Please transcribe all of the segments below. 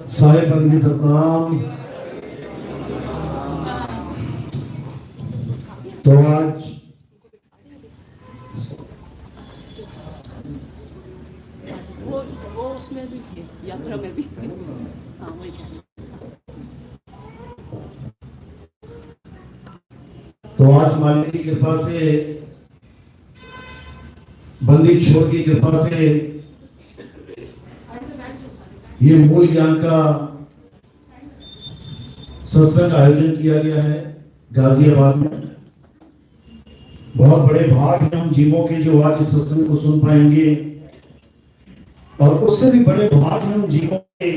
साहेब बंदी सतनाम। तो आज वो उसमें भी थे, यात्रा में भी थे। हाँ वही थे। तो आज मालिक की कृपा से, बंदी छोड़ की कृपा से ये मूल ज्ञान का सत्संग आयोजन किया गया है गाजियाबाद में। बहुत बड़े भाग हैं हम जीवों के जो आज इस सत्संग को सुन पाएंगे, और उससे भी बड़े भाग हैं हम जीवों के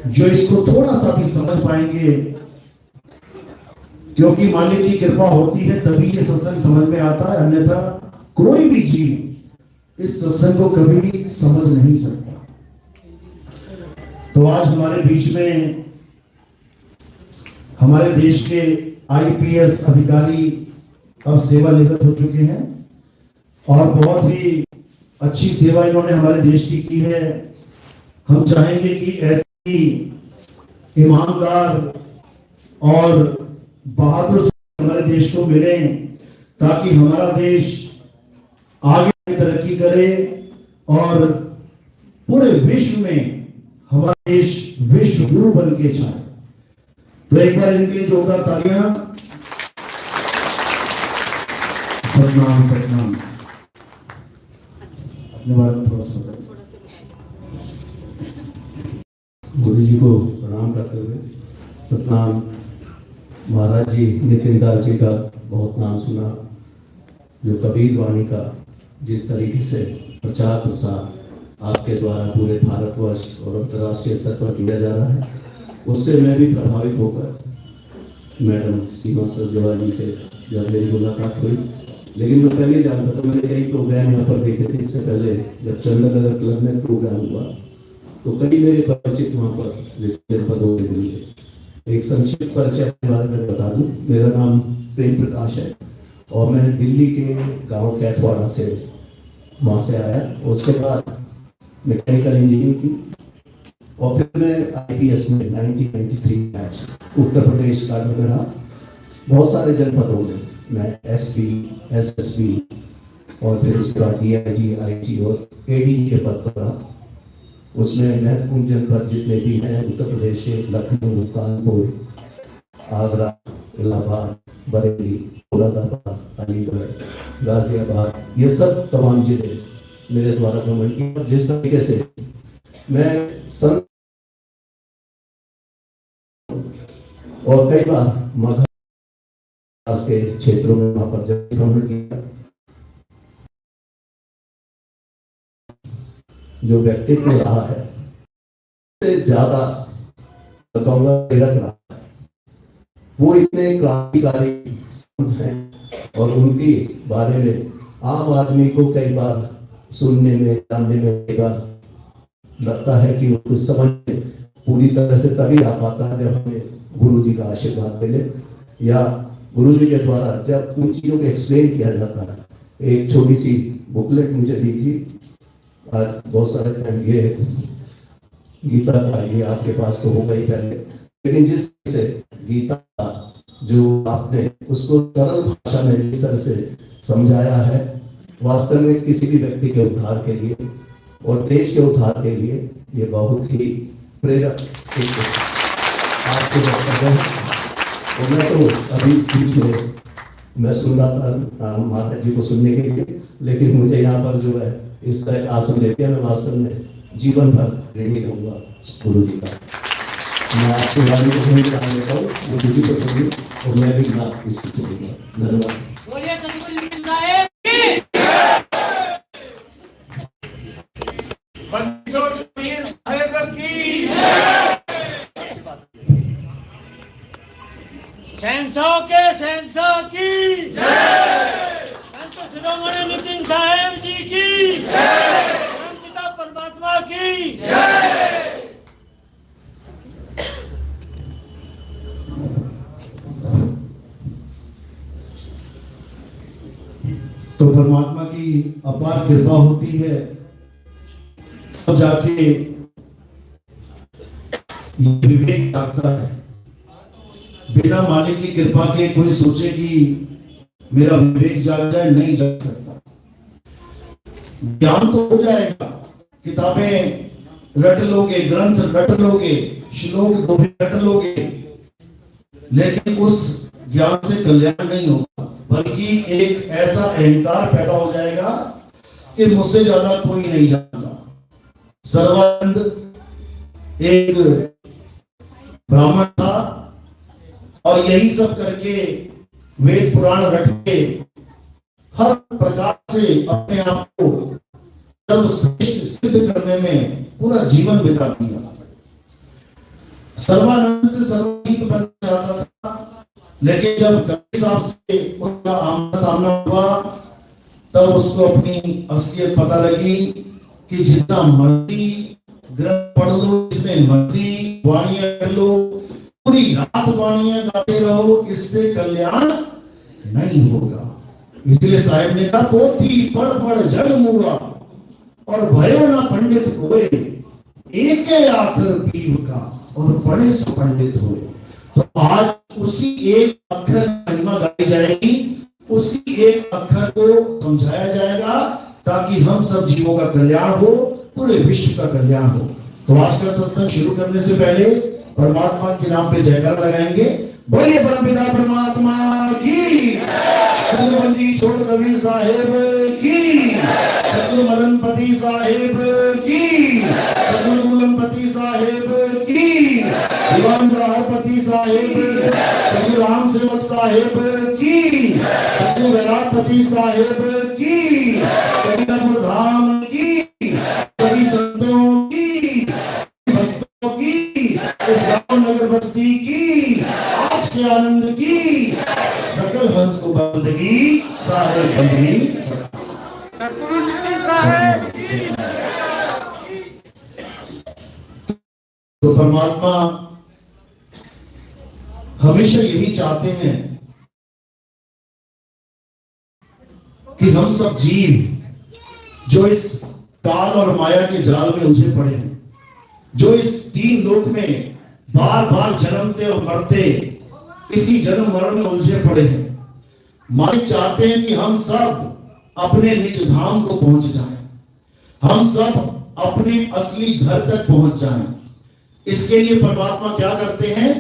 जो इसको थोड़ा सा भी समझ पाएंगे, क्योंकि मालिक की कृपा होती है तभी ये सत्संग समझ में आता है, अन्यथा कोई भी जीव इस सत्संग को कभी भी समझ नहीं सकता। तो आज हमारे बीच में हमारे देश के आईपीएस अधिकारी अब सेवानिवृत्त हो चुके हैं और बहुत ही अच्छी सेवा इन्होंने हमारे देश की है। हम चाहेंगे कि ऐसी ईमानदार और बहादुर हमारे देश को मिले, ताकि हमारा देश आगे तरक्की करे और पूरे विश्व में हमारा देश विश्व गुरु बन के जाए। तो एक बार इनके लिए जोरदार तालियां। सतनाम सतनाम। अपने बारे में थोड़ा सा गुरु जी को प्रणाम करते हुए सतनाम। महाराज जी नितिन दास जी का बहुत नाम सुना, जो कबीर वाणी का जिस तरीके से प्रचार प्रसार आपके द्वारा पूरे भारतवर्ष और अंतर्राष्ट्रीय स्तर पर किया जा रहा है, उससे मैं भी प्रभावित होकर मैडम सीमा सरजवा जी से जब मेरी मुलाकात हुई, लेकिन मैं पहले जानता था, मैंने कई प्रोग्राम यहाँ पर देखे थे। इससे पहले जब चंद्रनगर क्लब में प्रोग्राम हुआ तो कई मेरे परिचित वहाँ पर जनपदों में मिले। एक संक्षिप्त परिचय के बारे में बता दूं, मेरा नाम प्रेम प्रकाश है और मैं दिल्ली के गांव कैथवाड़ा से वहाँ से आया। उसके बाद मैकेनिकल इंजीनियरिंग की और फिर मैं आईपीएस में 1993 बैच उत्तर प्रदेश का में रहा। बहुत सारे जनपदों में मैं एसपी, एसएसपी और फिर उसके बाद डीआईजी, आईजी और एडीजी के पद पर रहा। उसमें महत्वपूर्ण जनपद जितने भी हैं उत्तर प्रदेश के लखनऊ, कानपुर, आगरा, इलाहाबाद, बरेली, मुरादाबाद, अलीगढ़, गाजियाबाद, ये सब तमाम जिले मेरे द्वारा भ्रमण किया। जिस तरीके से मैं संत और कई बार मगध के क्षेत्रों में वहां पर जब भ्रमण किया, जो व्यक्तित्व रहा है उससे ज्यादा कहूंगा प्रेरक रहा है। वो इतने क्रांतिकारी संत हैं और उनके बारे में आम आदमी को कई बार सुनने में, जानने में कई बार लगता है कि उनको समझ पूरी तरह से तभी आ पाता है जब हमें गुरु जी का आशीर्वाद मिले, या गुरु जी के द्वारा जब उन चीजों को एक्सप्लेन किया जाता है। एक छोटी सी बुकलेट मुझे दीजिए, आज बहुत सारे टाइम ये गीता का ये आपके पास तो होगा ही पहले, लेकिन जिस से गीता जो आपने उसको सरल भाषा में जिस तरह से समझाया है, वास्तव में किसी भी व्यक्ति के उद्धार के लिए और देश के उद्धार के लिए ये बहुत ही प्रेरक आपके वक्तव्य है। और मैं तो अभी बीच में मैं सुन रहा था माता जी को सुनने के लिए, लेकिन मुझे यहाँ पर जो है इस तरह का आसन देते हैं, मैं वास्तव में जीवन भर ऋणी रहूंगा गुरु जी का। मैं आपके वाणी को नहीं जान लेता हूँ, वो गुरु जी को सुनिए और मैं भी ना इसी से दूंगा। धन्यवाद। बोलिए सतगुरु नितिन साहेब की। शहंशाह के शहंशाह की जय। संत शिरोमणि नितिन साहेब जी की जय। परम पिता परमात्मा की जय। तो परमात्मा की अपार कृपा होती है, तब जाके ये विवेक जागता है। बिना मालिक की कृपा के कोई सोचे कि मेरा विवेक जाग जाए, नहीं जाग सकता। ज्ञान तो हो जाएगा, किताबें रट लोगे, ग्रंथ रट लोगे, श्लोक दोहे रट लोगे, लेकिन उस ज्ञान से कल्याण नहीं होगा, बल्कि एक ऐसा अहंकार पैदा हो जाएगा कि मुझसे ज्यादा कोई नहीं जानता। सर्वानंद एक ब्राह्मण था और यही सब करके वेद पुराण रट के हर प्रकार से अपने आप को सर्वश्रेष्ठ सिद्ध करने में पूरा जीवन बिता दिया। सर्वानंद से सर्वजीत बनना चाहता था, लेकिन जब कबीर साहब से उसका आमना सामना हुआ तब उसको अपनी असलियत पता लगी कि जितना मर्जी ग्रंथ पढ़ लो, जितने मर्जी वाणियां कर लो, पूरी रात वाणियां गाते रहो, इससे कल्याण नहीं होगा। इसलिए साहिब ने कहा, पोथी पढ़ पढ़ जग मूड़ा और भयो ना पंडित कोई, एक आखिर पीव का और बड़े सो पंडित हुए। तो आज उसी एक अक्षर महिमा गाई जाएगी, उसी एक अक्षर को समझाया जाएगा ताकि हम सब जीवों का कल्याण हो, पूरे विश्व का कल्याण हो। तो आज का सत्संग शुरू करने से पहले परमात्मा के नाम पे जयकारा लगाएंगे। बोलिए परमपिता परमात्मा की, सदगुरुबंदी छोड़ कबीर साहेब की, सदगुरु मदनपति साहेब की, सदगुरु गुलमपति साहेब की, दीवान राहपति साहेब, सदगुरु राम सेवक साहेब की, सदगुरु वैरागपति साहेब की, कबीरपुर धाम की, सभी संतों की, भक्तों की, इस गांव नगर बस्ती की, आज के आनंद की, सकल हंस को बंदगी सारे बंदगी। तो परमात्मा हमेशा यही चाहते हैं कि हम सब जीव जो इस काल और माया के जाल में उलझे पड़े हैं, जो इस तीन लोक में बार बार जन्मते और मरते, इसी जन्म मरण में उलझे पड़े हैं, मालिक चाहते हैं कि हम सब अपने निज धाम को पहुंच जाएं, हम सब अपने असली घर तक पहुंच जाएं। इसके लिए परमात्मा क्या करते हैं?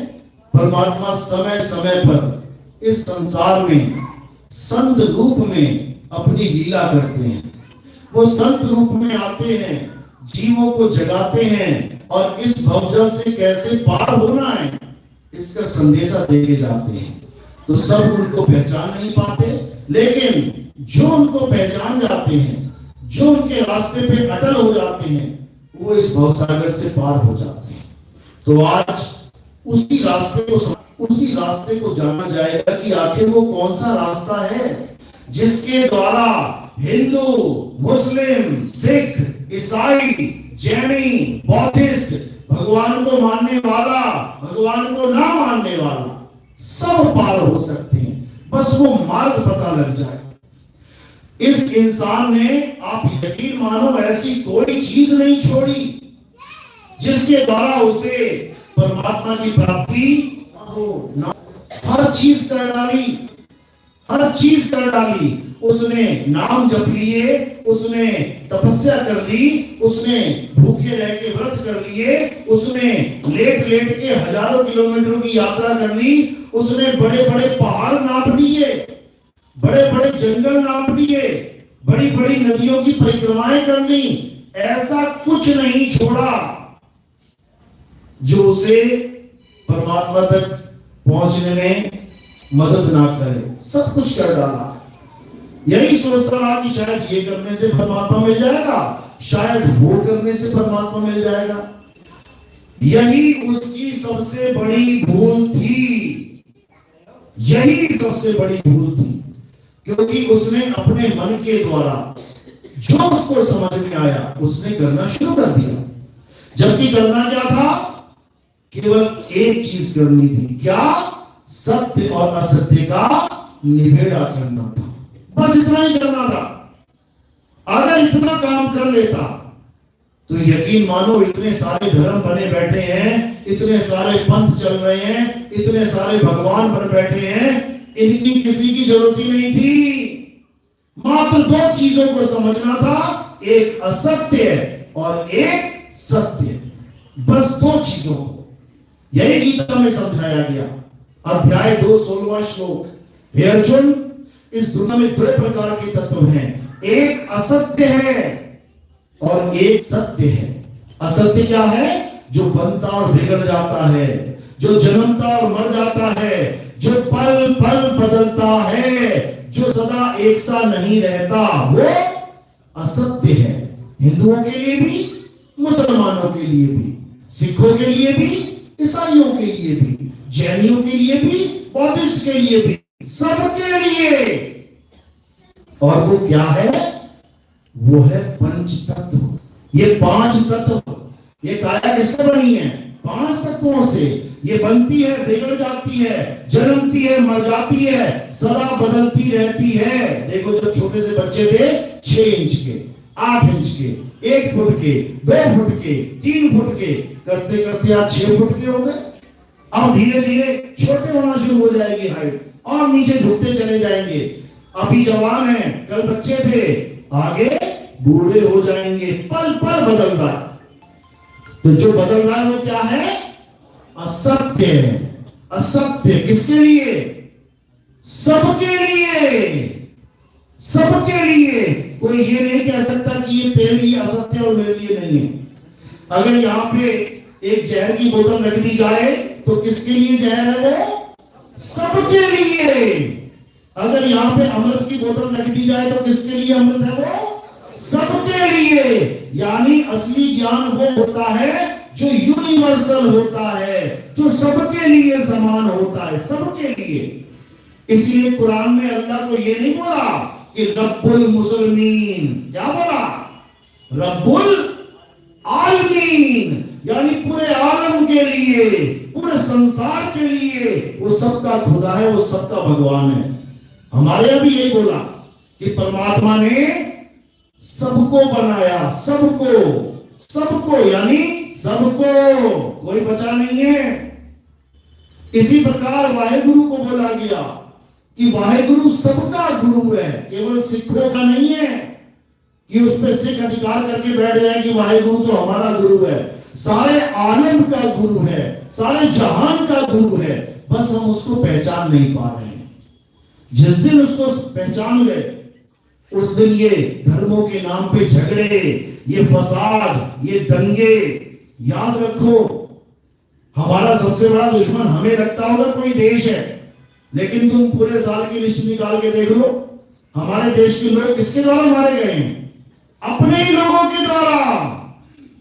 परमात्मा समय समय पर इस संसार में संत रूप में अपनी लीला करते हैं। वो संत रूप में आते हैं, जीवों को जगाते हैं और इस भवजल से कैसे पार होना है इसका संदेशा देके जाते हैं। तो सब उनको पहचान नहीं पाते, लेकिन जो उनको पहचान जाते हैं, जो उनके रास्ते पे अटल हो जाते हैं, वो इस भवसागर से पार हो जाते हैं। तो आज उसी रास्ते को जाना जाएगा कि आखिर वो कौन सा रास्ता है जिसके द्वारा हिंदू, मुस्लिम, सिख, ईसाई, जैनी, बौद्धिस्ट, भगवान को मानने वाला, भगवान को ना मानने वाला, सब पार हो सकते हैं, बस वो मार्ग पता लग जाए। इस इंसान ने, आप यकीन मानो, ऐसी कोई चीज नहीं छोड़ी जिसके द्वारा उसे परमात्मा की प्राप्ति हो। हर चीज कर डाली, हर चीज कर डाली। उसने नाम जप लिए, उसने तपस्या कर ली, उसने भूखे रह के व्रत कर लिए, उसने लेट लेट के हजारों किलोमीटरों की यात्रा कर ली, उसने बड़े बड़े पहाड़ नाप लिए, बड़े बड़े जंगल नाप लिए, बड़ी बड़ी नदियों की परिक्रमाएं कर ली। ऐसा कुछ नहीं छोड़ा जो उसे परमात्मा तक पहुंचने में मदद ना करे। सब कुछ कर डाला। यही सोचता रहा कि शायद ये करने से परमात्मा मिल जाएगा, शायद वो करने से परमात्मा मिल जाएगा। यही उसकी सबसे बड़ी भूल थी, यही सबसे बड़ी भूल थी, क्योंकि उसने अपने मन के द्वारा जो उसको समझ में आया उसने करना शुरू कर दिया। जबकि करना क्या था? केवल एक चीज करनी थी। क्या? सत्य और असत्य का निबेड़ा करना था, बस इतना ही करना था। अगर इतना काम कर लेता तो यकीन मानो इतने सारे धर्म बने बैठे हैं, इतने सारे पंथ चल रहे हैं, इतने सारे भगवान बन बैठे हैं, इनकी किसी की जरूरत ही नहीं थी। मात्र दो चीजों को समझना था, एक असत्य और एक सत्य, बस दो चीजों को। यही गीता में समझाया गया। अध्याय 2 16वां श्लोक, हे अर्जुन, इस दुनिया में दो प्रकार के तत्व हैं, एक असत्य है और एक सत्य है। असत्य क्या है? जो बनता और बिगड़ जाता है, जो जन्मता और मर जाता है, जो पल पल बदलता है, जो सदा एक सा नहीं रहता, वो असत्य है। हिंदुओं के लिए भी, मुसलमानों के लिए भी, सिखों के लिए भी, ईसाइयों के लिए भी, जैनियों के लिए भी, बौद्धिस्ट के लिए भी, सबके लिए। और वो क्या है? वो है पंच तत्व। ये 5 तत्व, ये काया किससे बनी है? 5 तत्वों से ये बनती है, बिगड़ जाती है, जन्मती है, मर जाती है, सदा बदलती रहती है। देखो, जब छोटे से बच्चे थे, 6 इंच के, 8 इंच के, 1 फुट के, 2 फुट के, 3 फुट के, करते करते आज 6 फुट के हो गए। अब धीरे धीरे छोटे होना शुरू हो जाएगी हाइट, और नीचे झुकते चले जाएंगे। अभी जवान है, कल बच्चे थे, आगे बूढ़े हो जाएंगे। पल पल बदल रहा है। तो जो बदल रहा है वो क्या है? असत्य है। असत्य किसके लिए? सबके लिए, सबके लिए। कोई ये नहीं कह सकता कि ये तेरे लिए असत्य और मेरे लिए नहीं है। अगर यहाँ पे एक जहर की बोतल रख दी जाए तो किसके लिए जहर है? वो सबके लिए। अगर यहाँ पे अमृत की बोतल रख दी जाए तो किसके लिए अमृत है? वो सबके लिए। यानी असली ज्ञान वो होता है जो यूनिवर्सल होता है, जो सबके लिए समान होता है, सबके लिए। इसलिए कुरान में अल्लाह को ये नहीं बोला कि रब्बुल मुसलमीन, क्या बोला? रब्बुल आलमीन, यानी पूरे आलम के लिए, पूरे संसार के लिए वो सबका खुदा है, वो सबका भगवान है। हमारे यहां भी यही बोला कि परमात्मा ने सबको बनाया, सबको, सबको यानी सबको, कोई बचा नहीं है। इसी प्रकार वाहेगुरु को बोला गया कि वाहेगुरु सबका गुरु है, केवल सिखों का नहीं है कि उस पर सिख अधिकार करके बैठ जाए कि वाहेगुरु तो हमारा गुरु है। सारे आलम का गुरु है, सारे जहान का गुरु है, बस हम उसको पहचान नहीं पा रहे हैं। जिस दिन उसको पहचान गए, उस दिन ये धर्मों के नाम पे झगड़े, ये फसाद, ये दंगे, याद रखो, हमारा सबसे बड़ा दुश्मन हमें लगता होगा कोई देश है, लेकिन तुम पूरे साल की लिस्ट निकाल के देख लो, हमारे देश के लोग किसके द्वारा मारे गए हैं? अपने ही लोगों के द्वारा।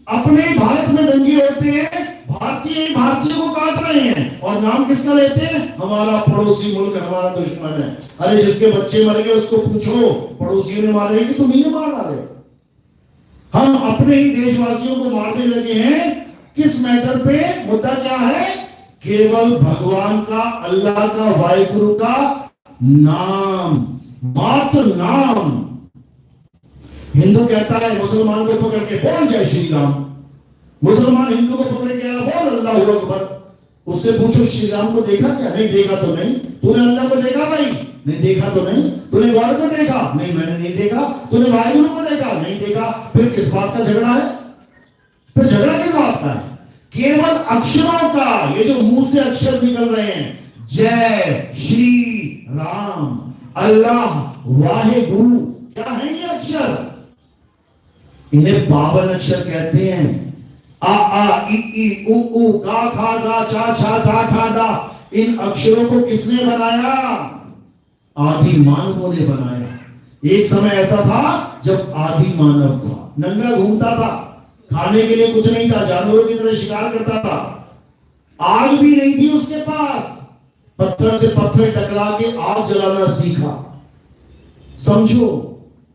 अपने भारत में दंगे होते हैं, भारतीय भारतीयों को काट रहे हैं, और नाम किसका लेते हैं? हमारा पड़ोसी मुल्क हमारा दुश्मन है। अरे जिसके बच्चे मर गए उसको पूछो, पड़ोसियों ने मारे कि तुम ही ने मार डाले? हम अपने ही देशवासियों को मारने लगे हैं। किस मैटर पे? मुद्दा क्या है? केवल भगवान का, अल्लाह का, वाहिगुरु का नाम, मात्र नाम। हिंदू कहता है मुसलमान को पकड़ के बोल जय श्री राम, मुसलमान हिंदू को पकड़ के बोल अल्लाह अकबर। उससे पूछो श्री राम को देखा क्या? नहीं देखा तो नहीं। तूने अल्लाह को देखा भाई? नहीं देखा तो नहीं। तूने गॉड को देखा? नहीं मैंने नहीं देखा। तूने वाहिगुरु को देखा? नहीं देखा। फिर किस बात का झगड़ा है? फिर झगड़ा किस बात का है? केवल अक्षरों का। ये जो मुंह से अक्षर निकल रहे हैं, जय श्री राम, अल्लाह, वाहिगुरु, क्या है ये अक्षर? इन्हें 52 अक्षर कहते हैं। आ आ इ ई उ ऊ का खा गा चा छा धा ठा डा। इन अक्षरों को किसने बनाया? आदि मानवों ने बनाया। एक समय ऐसा था जब आदि मानव था, नंगा घूमता था, खाने के लिए कुछ नहीं था, जानवरों की तरह शिकार करता था, आग भी नहीं थी उसके पास, पत्थर से पत्थर टकरा के आग जलाना सीखा। समझो,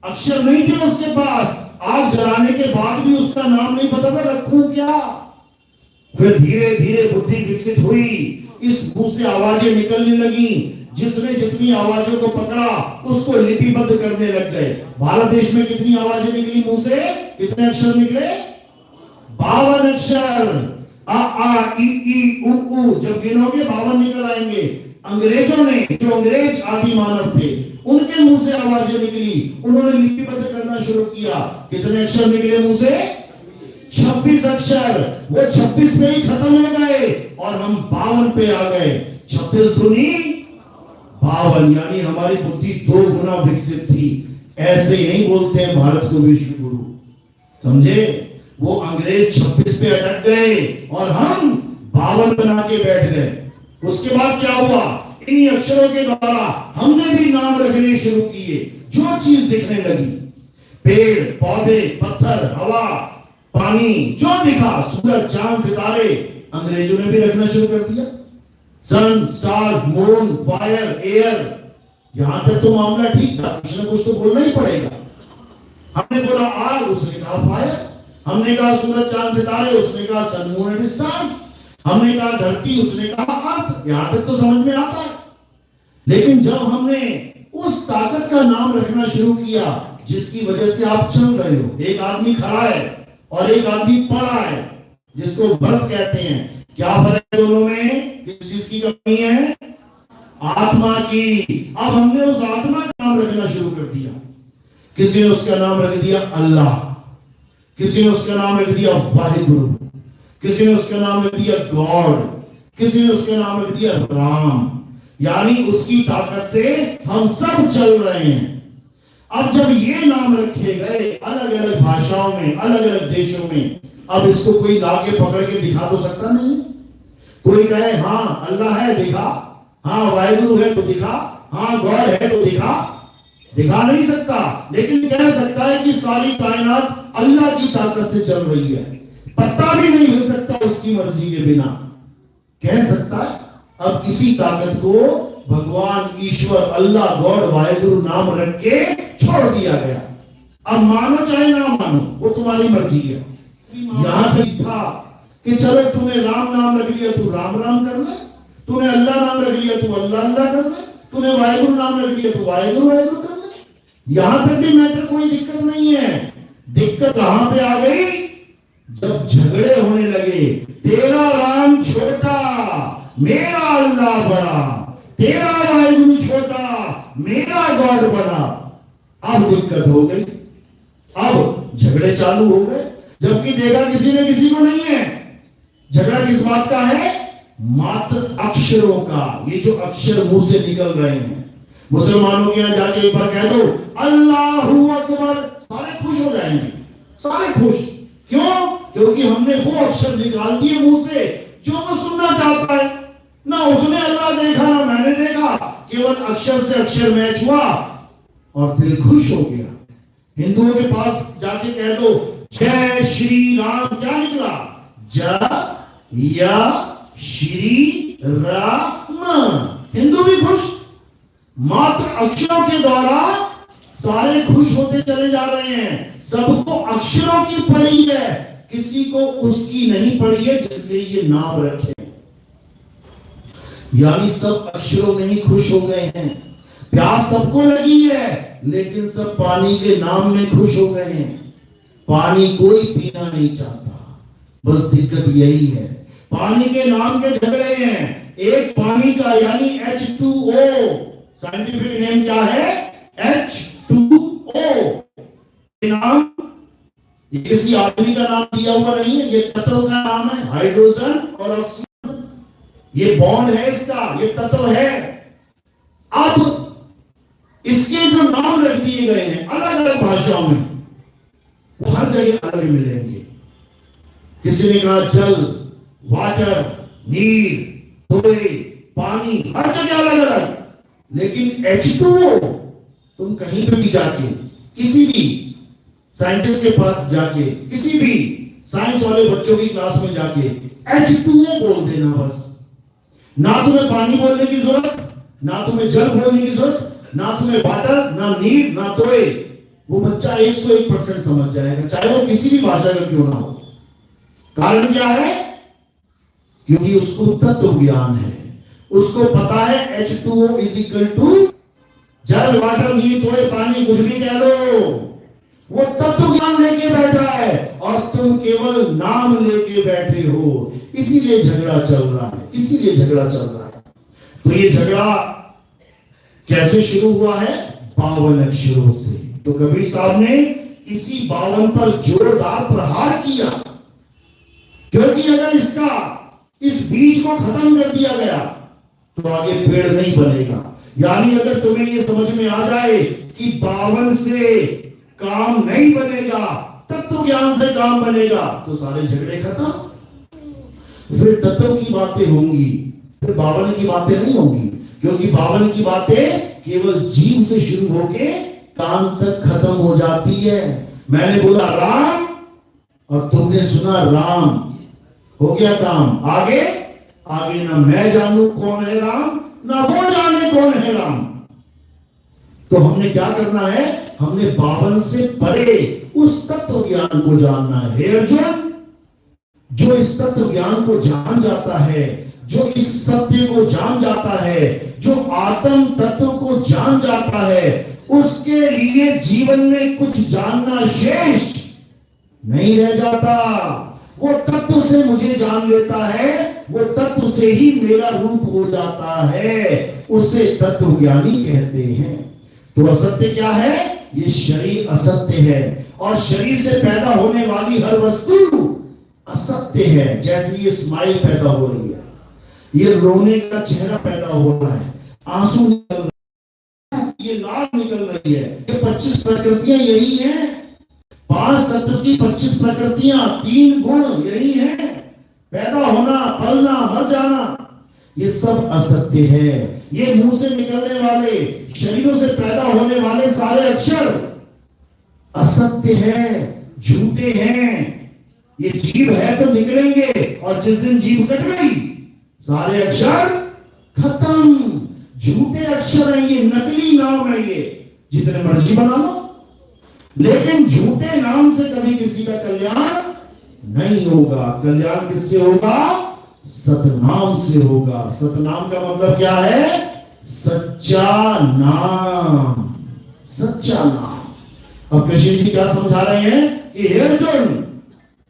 अक्षर नहीं थे उसके पास, आग जलाने के बाद भी उसका नाम नहीं पता था रखूं क्या। फिर धीरे धीरे बुद्धि विकसित हुई, इस मुंह से आवाजें निकलने लगी, जिसने जितनी आवाजों को पकड़ा उसको लिपिबद्ध करने लग गए। भारत देश में कितनी आवाजें निकली मुंह से? कितने अक्षर निकले? 52 अक्षर, आ आ ई ई उ उ, जब गिनोगे 52 निकल आएंगे। अंग्रेजों ने, जो अंग्रेज आदि मानव थे, उनके मुंह से आवाजें निकली, उन्होंने लिपिबद्ध करना शुरू किया। कितने अक्षर निकले मुंह से? 26 अक्षर। वो 26 पे ही खत्म हो गए और हम 52 पे आ गए। 26 दूनी 52, यानी हमारी बुद्धि 2 गुना विकसित थी। ऐसे ही नहीं बोलते हैं भारत को विश्व गुरु, समझे? वो अंग्रेज 26 पे अटक गए और हम 52 बना के बैठ गए। उसके बाद क्या हुआ? इन्हीं अक्षरों के द्वारा हमने भी नाम रखने शुरू किए। जो चीज दिखने लगी, पेड़ पौधे, पत्थर, हवा, पानी, जो दिखा, सूरज चांद सितारे, अंग्रेजों ने भी रखना शुरू कर दिया। सन, स्टार, मून, फायर, एयर, यहां तक तो मामला ठीक था, कुछ ना कुछ तो बोलना ही पड़ेगा। हमने बोला आग, उसने कहा फायर। हमने कहा सूरज चांद सितारे, उसने कहा सन मून एंड स्टार्स। हमने कहा धरती, उसने कहा अर्थ। यहां तक तो समझ में आता है। लेकिन जब हमने उस ताकत का नाम रखना शुरू किया जिसकी वजह से आप चल रहे हो, एक आदमी खड़ा है और एक आदमी पड़ा है, जिसको बर्थ कहते हैं, क्या फर्क है दोनों में? किस चीज की कमी है? आत्मा की। अब हमने उस आत्मा का नाम रखना शुरू कर दिया। किसी ने उसका नाम रख दिया अल्लाह, किसी ने उसका नाम रख दिया वाहिगुरु, किसी ने उसका नाम रख दिया गॉड, किसी ने उसका नाम रख दिया राम। यानी उसकी ताकत से हम सब चल रहे हैं। अब जब ये नाम रखे गए अलग अलग भाषाओं में, अलग अलग देशों में, अब इसको कोई लाके पकड़ के दिखा तो सकता नहीं है। कोई कहे हाँ अल्लाह है, दिखा, हाँ वाहिगुरु है तो दिखा, हाँ गॉड है तो दिखा नहीं सकता। लेकिन कह सकता है कि सारी कायनात अल्लाह की ताकत से चल रही है। पत्ता भी नहीं हिल सकता उसकी मर्जी के बिना, कह सकता है। अब इसी ताकत को भगवान, ईश्वर, अल्लाह, गॉड, वाहिगुरु नाम रख के छोड़ दिया गया। अब मानो चाहे ना मानो, वो तुम्हारी मर्जी है। यहां तक था कि चलो तूने राम नाम रख लिया, तू राम राम कर ले, तूने अल्लाह नाम रख लिया, तू अल्लाह अल्लाह कर ले, तूने वाहिगुरु नाम रख लिया, तू वाहिगुरु वाहिगुरु कर ले। यहां तक भी मैटर कोई दिक्कत नहीं है। दिक्कत कहां पे आ गई? जब झगड़े होने लगे। तेरा राम छोटा, मेरा अल्लाह बड़ा, तेरा वाहिगुरु छोटा, मेरा गॉड बड़ा। अब दिक्कत हो गई, अब झगड़े चालू हो गए। जबकि देखा किसी ने किसी को नहीं है। झगड़ा किस बात का है? मात्र अक्षरों का। ये जो अक्षर मुंह से निकल रहे हैं, मुसलमानों के यहां जाके एक बार कह दो अल्लाहू अकबर, सारे खुश हो जाएंगे, सारे खुश। क्यों? क्योंकि हमने वो अक्षर निकाल दिए मुंह से जो वो सुनना चाहता है। ना उसने अल्लाह देखा ना मैंने देखा, केवल अक्षर से अक्षर मैच हुआ और दिल खुश हो गया। हिंदुओं के पास जाके कह दो जय श्री राम, क्या निकला? जय या श्री राम। हिंदू भी खुश। मात्र अक्षरों के द्वारा सारे खुश होते चले जा रहे हैं। सबको अक्षरों की पड़ी है, किसी को उसकी नहीं पड़ी है जिसने ये नाम रखे। यानी सब अक्षरों में ही खुश हो गए हैं। प्यास सबको लगी है, लेकिन सब पानी के नाम में खुश हो गए हैं। पानी कोई पीना नहीं चाहता, बस दिक्कत यही है। पानी के नाम के झगड़े हैं। एक पानी का यानी H2O, साइंटिफिक नेम क्या है? H2O। नाम ये किसी आदमी का नाम दिया हुआ नहीं है, ये तत्व का नाम है, हाइड्रोजन और ऑक्सीजन। ये बॉन्ड है इसका, ये तत्व है। अब इसके जो नाम रख दिए गए हैं अलग अलग भाषाओं में, वो हर जगह अलग मिलेंगे। किसी ने कहा जल, वाटर, नीर, धोए, पानी, हर जगह अलग अलग। लेकिन H2O तुम कहीं पे भी जाके, किसी भी साइंटिस्ट के पास जाके, किसी भी साइंस वाले बच्चों की क्लास में जाके H2O बोल देना बस। ना तुम्हें पानी बोलने की जरूरत, ना तुम्हें जल बोलने की जरूरत, ना तुम्हें वाटर, ना नीर, ना तोए। वो बच्चा 101% समझ जाएगा, चाहे वो किसी भी भाषा का क्यों ना हो। कारण क्या है? क्योंकि उसको तत्व ज्ञान है। उसको पता है H2O इज इक्वल टू जल, वाटर, नीर, तोए, पानी, कुछ भी कह लो। वो तत्व ज्ञान लेके बैठा है और तुम केवल नाम लेके बैठे हो। इसीलिए झगड़ा चल रहा है, इसीलिए झगड़ा चल रहा है। तो ये झगड़ा कैसे शुरू हुआ है? 52 अक्षरों से। तो कबीर साहब ने इसी 52 पर जोरदार प्रहार किया, क्योंकि अगर इस बीज को खत्म कर दिया गया तो आगे पेड़ नहीं बनेगा। यानी अगर तुम्हें ये समझ में आ जाए कि 52 से काम नहीं बनेगा, तत्व ज्ञान से काम बनेगा, तो सारे झगड़े खत्म। फिर तत्व की बातें होंगी, फिर 52 की बातें नहीं होंगी, क्योंकि 52 की बातें केवल जीव से शुरू होके कान तक खत्म हो जाती है। मैंने बोला राम और तुमने सुना राम, हो गया काम। आगे आगे ना मैं जानू कौन है राम, ना वो जाने कौन है राम। तो हमने क्या करना है? हमने 52 से परे उस तत्व ज्ञान को जानना है। हे अर्जुन, जो इस तत्व ज्ञान को जान जाता है, जो इस सत्य को जान जाता है, जो आत्म तत्व को जान जाता है, उसके लिए जीवन में कुछ जानना शेष नहीं रह जाता। वो तत्व से मुझे जान लेता है, वो तत्व से ही मेरा रूप हो जाता है, उसे तत्व ज्ञानी कहते हैं। तो असत्य क्या है? ये शरीर असत्य है, और शरीर से पैदा होने वाली हर वस्तु असत्य है। जैसे ये स्माइल पैदा हो रही है, ये रोने का चेहरा पैदा हो रहा है, आंसू निकल रहा है, ये लाल निकल रही है, ये 25 प्रकृतियां यही हैं। 5 तत्व की 25 प्रकृतियां, 3 गुण यही हैं। पैदा होना, पलना, मर जाना, ये सब असत्य है। ये मुंह से निकलने वाले, शरीरों से पैदा होने वाले सारे अक्षर असत्य है, झूठे हैं। ये जीव है तो निकलेंगे, और जिस दिन जीव कट गई सारे अक्षर खत्म। झूठे अक्षर हैं ये, नकली नाम है ये, जितने मर्जी बना लो, लेकिन झूठे नाम से कभी किसी का कल्याण नहीं होगा। कल्याण किससे होगा? सतनाम से होगा। सतनाम का मतलब क्या है? सच्चा नाम, सच्चा नाम। अब कृष्ण जी क्या समझा रहे हैं कि हे अर्जुन,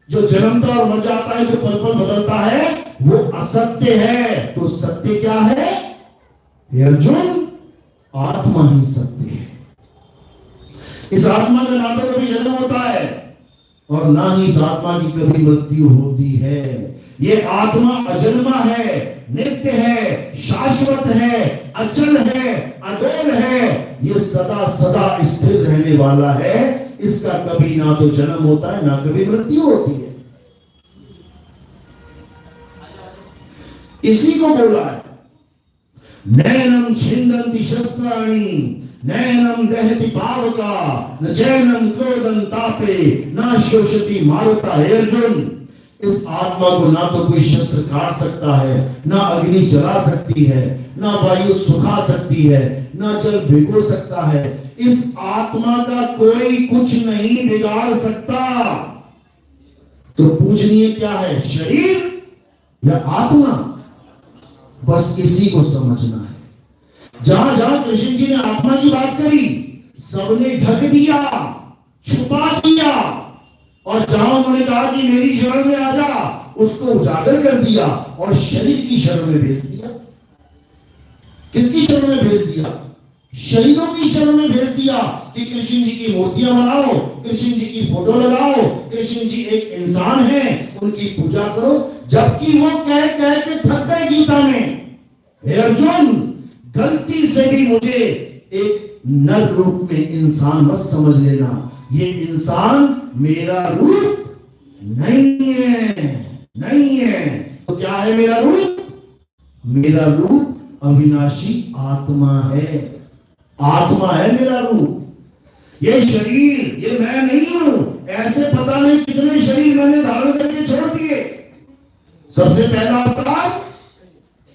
जो जन्मता और मर जाता है, जो पल पल बदलता है, वो असत्य है। तो सत्य क्या है? हे अर्जुन, आत्मा ही सत्य है। इस आत्मा का ना तो कभी जन्म होता है और ना ही इस आत्मा की कभी मृत्यु होती है। ये आत्मा अजन्मा है, नित्य है, शाश्वत है, अचल है, अडोल है। ये सदा सदा स्थिर रहने वाला है। इसका कभी ना तो जन्म होता है, ना कभी मृत्यु होती है। इसी को बोला है, नैनम छिंदन्ति शस्त्राणि नैनम दहति पावका न चैनम क्रोधं तापे न शोषति मारुता। हे अर्जुन, इस आत्मा को ना तो कोई शस्त्र काट सकता है, ना अग्नि जला सकती है, ना वायु सुखा सकती है, ना जल भिगो सकता है। इस आत्मा का कोई कुछ नहीं बिगाड़ सकता। तो पूजनीय क्या है, शरीर या आत्मा? बस इसी को समझना है। जहां जहां कृष्ण जी ने आत्मा की बात करी, सबने ढक दिया, छुपा दिया, और जहां उन्होंने कहा कि मेरी शरण में आ जा, उसको उजागर कर दिया और शरीर की शरण में भेज दिया। किसकी शरण में भेज दिया? शरीरों की शरण में भेज दिया कि कृष्ण जी की मूर्तियां बनाओ, कृष्ण जी की फोटो लगाओ, कृष्ण जी एक इंसान है, उनकी पूजा करो। जबकि वो कह कह के थक गए गीता में, हे अर्जुन, गलती से भी मुझे एक नर रूप में इंसान मत समझ लेना। ये इंसान मेरा रूप नहीं है, नहीं है। तो क्या है मेरा रूप? मेरा रूप अविनाशी आत्मा है। आत्मा है मेरा रूप। ये शरीर, ये मैं नहीं हूं। ऐसे पता नहीं कितने शरीर मैंने धारण करके छोड़ दिए। सबसे पहला अवतार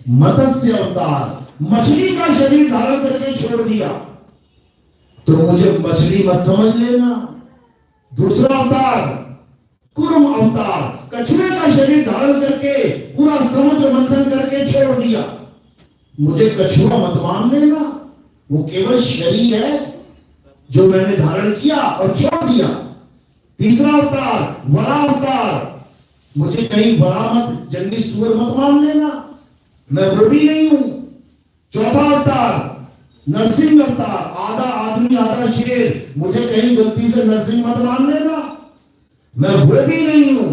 मत्स्य अवतार, मछली का शरीर धारण करके छोड़ दिया, तो मुझे मछली मत समझ लेना। दूसरा अवतार कुर्म अवतार, कछुए का शरीर धारण करके पूरा समुद्र मंथन करके छोड़ दिया, मुझे कछुआ मत मान लेना। वो केवल शरीर है, जो मैंने धारण किया और छोड़ दिया। तीसरा अवतार वरा अवतार, मुझे कहीं वरा मत, जंगली सुअर मत मान लेना, मैं वो भी नहीं हूं। चौथा अवतार नरसिंह अवतार, आधा आदमी आधा शेर, मुझे कहीं गलती से नरसिंह मत मान लेना, मैं वो भी नहीं हूं।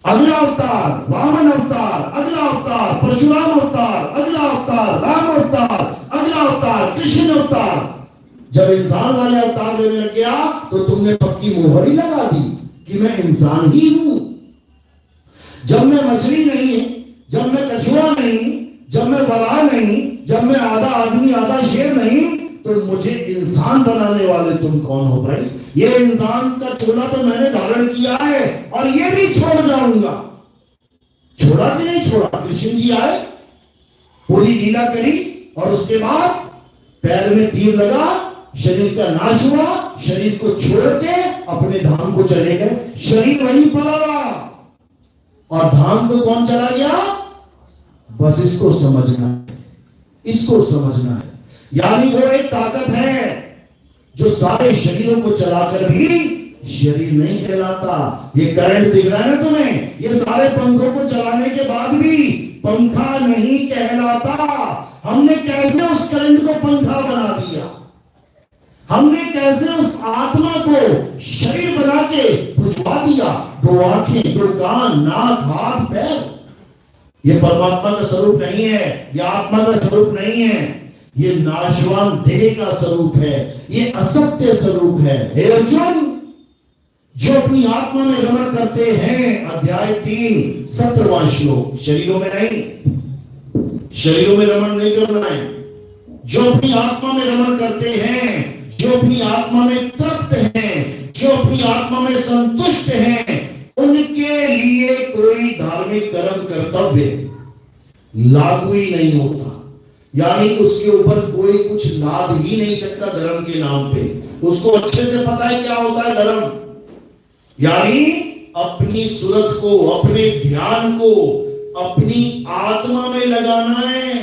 अगला अवतार वामन अवतार, अगला अवतार परशुराम अवतार, अगला अवतार राम अवतार, अगला अवतार कृष्ण अवतार। जब इंसान वाले अवतार लेने लग गया तो तुमने पक्की मोहर ही लगा दी कि मैं इंसान ही हूं। जब मैं मछली नहीं, जब मैं कछुआ नहीं, जब मैं बड़ा नहीं, जब मैं आधा आदमी आधा शेर नहीं, तो मुझे इंसान बनाने वाले तुम कौन हो भाई? ये इंसान का चोला तो मैंने धारण किया है और ये भी छोड़ जाऊंगा। छोड़ा कि नहीं छोड़ा? कृष्ण जी आए, पूरी लीला करी और उसके बाद पैर में तीर लगा, शरीर का नाश हुआ, शरीर को छोड़ के अपने धाम को चले गए। शरीर वहीं पड़ा रहा और धाम को कौन चला गया? बस इसको समझना है, इसको समझना है। यानी वो एक ताकत है जो सारे शरीरों को चलाकर भी शरीर नहीं कहलाता। ये करंट दिख रहा है ना तुम्हें, ये सारे पंखों को चलाने के बाद भी पंखा नहीं कहलाता। हमने कैसे उस करंट को पंखा बना दिया, हमने कैसे उस आत्मा को शरीर बना के बुझवा दिया। दो आंखें, दो कान, नाक, हाथ, पैर, ये परमात्मा का स्वरूप नहीं है, ये आत्मा का स्वरूप नहीं है, ये नाशवान देह का स्वरूप है, ये असत्य स्वरूप है। हे अर्जुन, जो अपनी आत्मा में रमण करते हैं, अध्याय 3 17वां श्लोक, शरीरों में नहीं, शरीरों में रमण नहीं करना है। जो अपनी आत्मा में रमण करते हैं, जो अपनी आत्मा में तृप्त हैं, जो अपनी आत्मा में संतुष्ट हैं, उनके लिए कोई धार्मिक कर्म कर्तव्य लागू ही नहीं होता। यानी उसके ऊपर कोई कुछ लाद ही नहीं सकता धर्म के नाम पे। उसको अच्छे से पता है क्या होता है धर्म। यानी अपनी सूरत को, अपने ध्यान को अपनी आत्मा में लगाना है,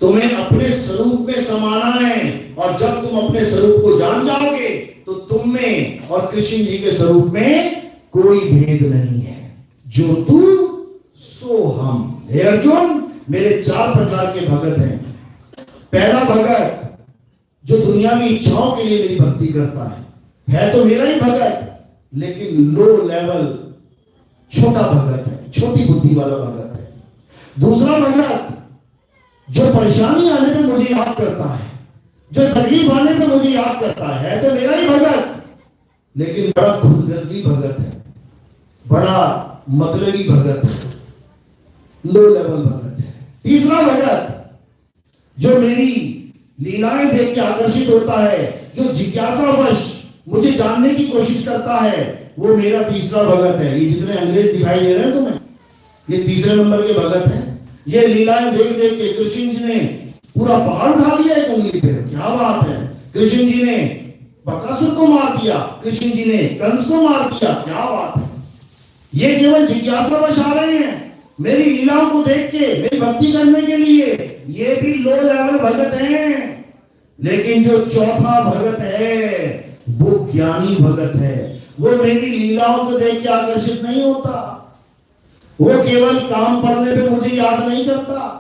तुम्हें अपने स्वरूप में समाना है। और जब तुम अपने स्वरूप को जान जाओगे तो तुम में और कृष्ण जी के स्वरूप में कोई भेद नहीं है। जो तू सो हम। हे अर्जुन, मेरे 4 प्रकार के भगत हैं। पहला भगत जो दुनियावी इच्छाओं के लिए मेरी भक्ति करता है तो मेरा ही भगत, लेकिन लो लेवल छोटा भगत है, छोटी बुद्धि वाला भगत है। दूसरा भगत जो परेशानी आने पे मुझे याद करता है, जो तकलीफ आने पे मुझे याद करता है तो मेरा ही भगत, लेकिन बड़ा खुदगर्जी भगत है, बड़ा मतलबी भगत है, लो लेवल भगत है। तीसरा भगत जो मेरी लीलाएं देख के आकर्षित होता है, जो जिज्ञासावश मुझे जानने की कोशिश करता है, वो मेरा तीसरा भगत है। ये जितने अंग्रेज दिखाई दे रहे हैं तुम्हें, ये तीसरे नंबर के भगत हैं। ये लीलाएं देख देख के कृष्ण जी ने पूरा पहाड़ उठा लिया एक उंगली पे। क्या बात है! कृष्ण जी ने बकासुर को मार दिया, कृष्ण जी ने कंस को मार दिया। क्या बात है! ये केवल जिज्ञासावश आ रहे हैं मेरी लीलाओं को देख के, मेरी भक्ति करने के लिए। ये भी लो लेवल भगत हैं। लेकिन जो चौथा भगत है वो ज्ञानी भगत है। वो मेरी लीलाओं को देख के आकर्षित नहीं होता, वो केवल काम पड़ने पे मुझे याद नहीं करता,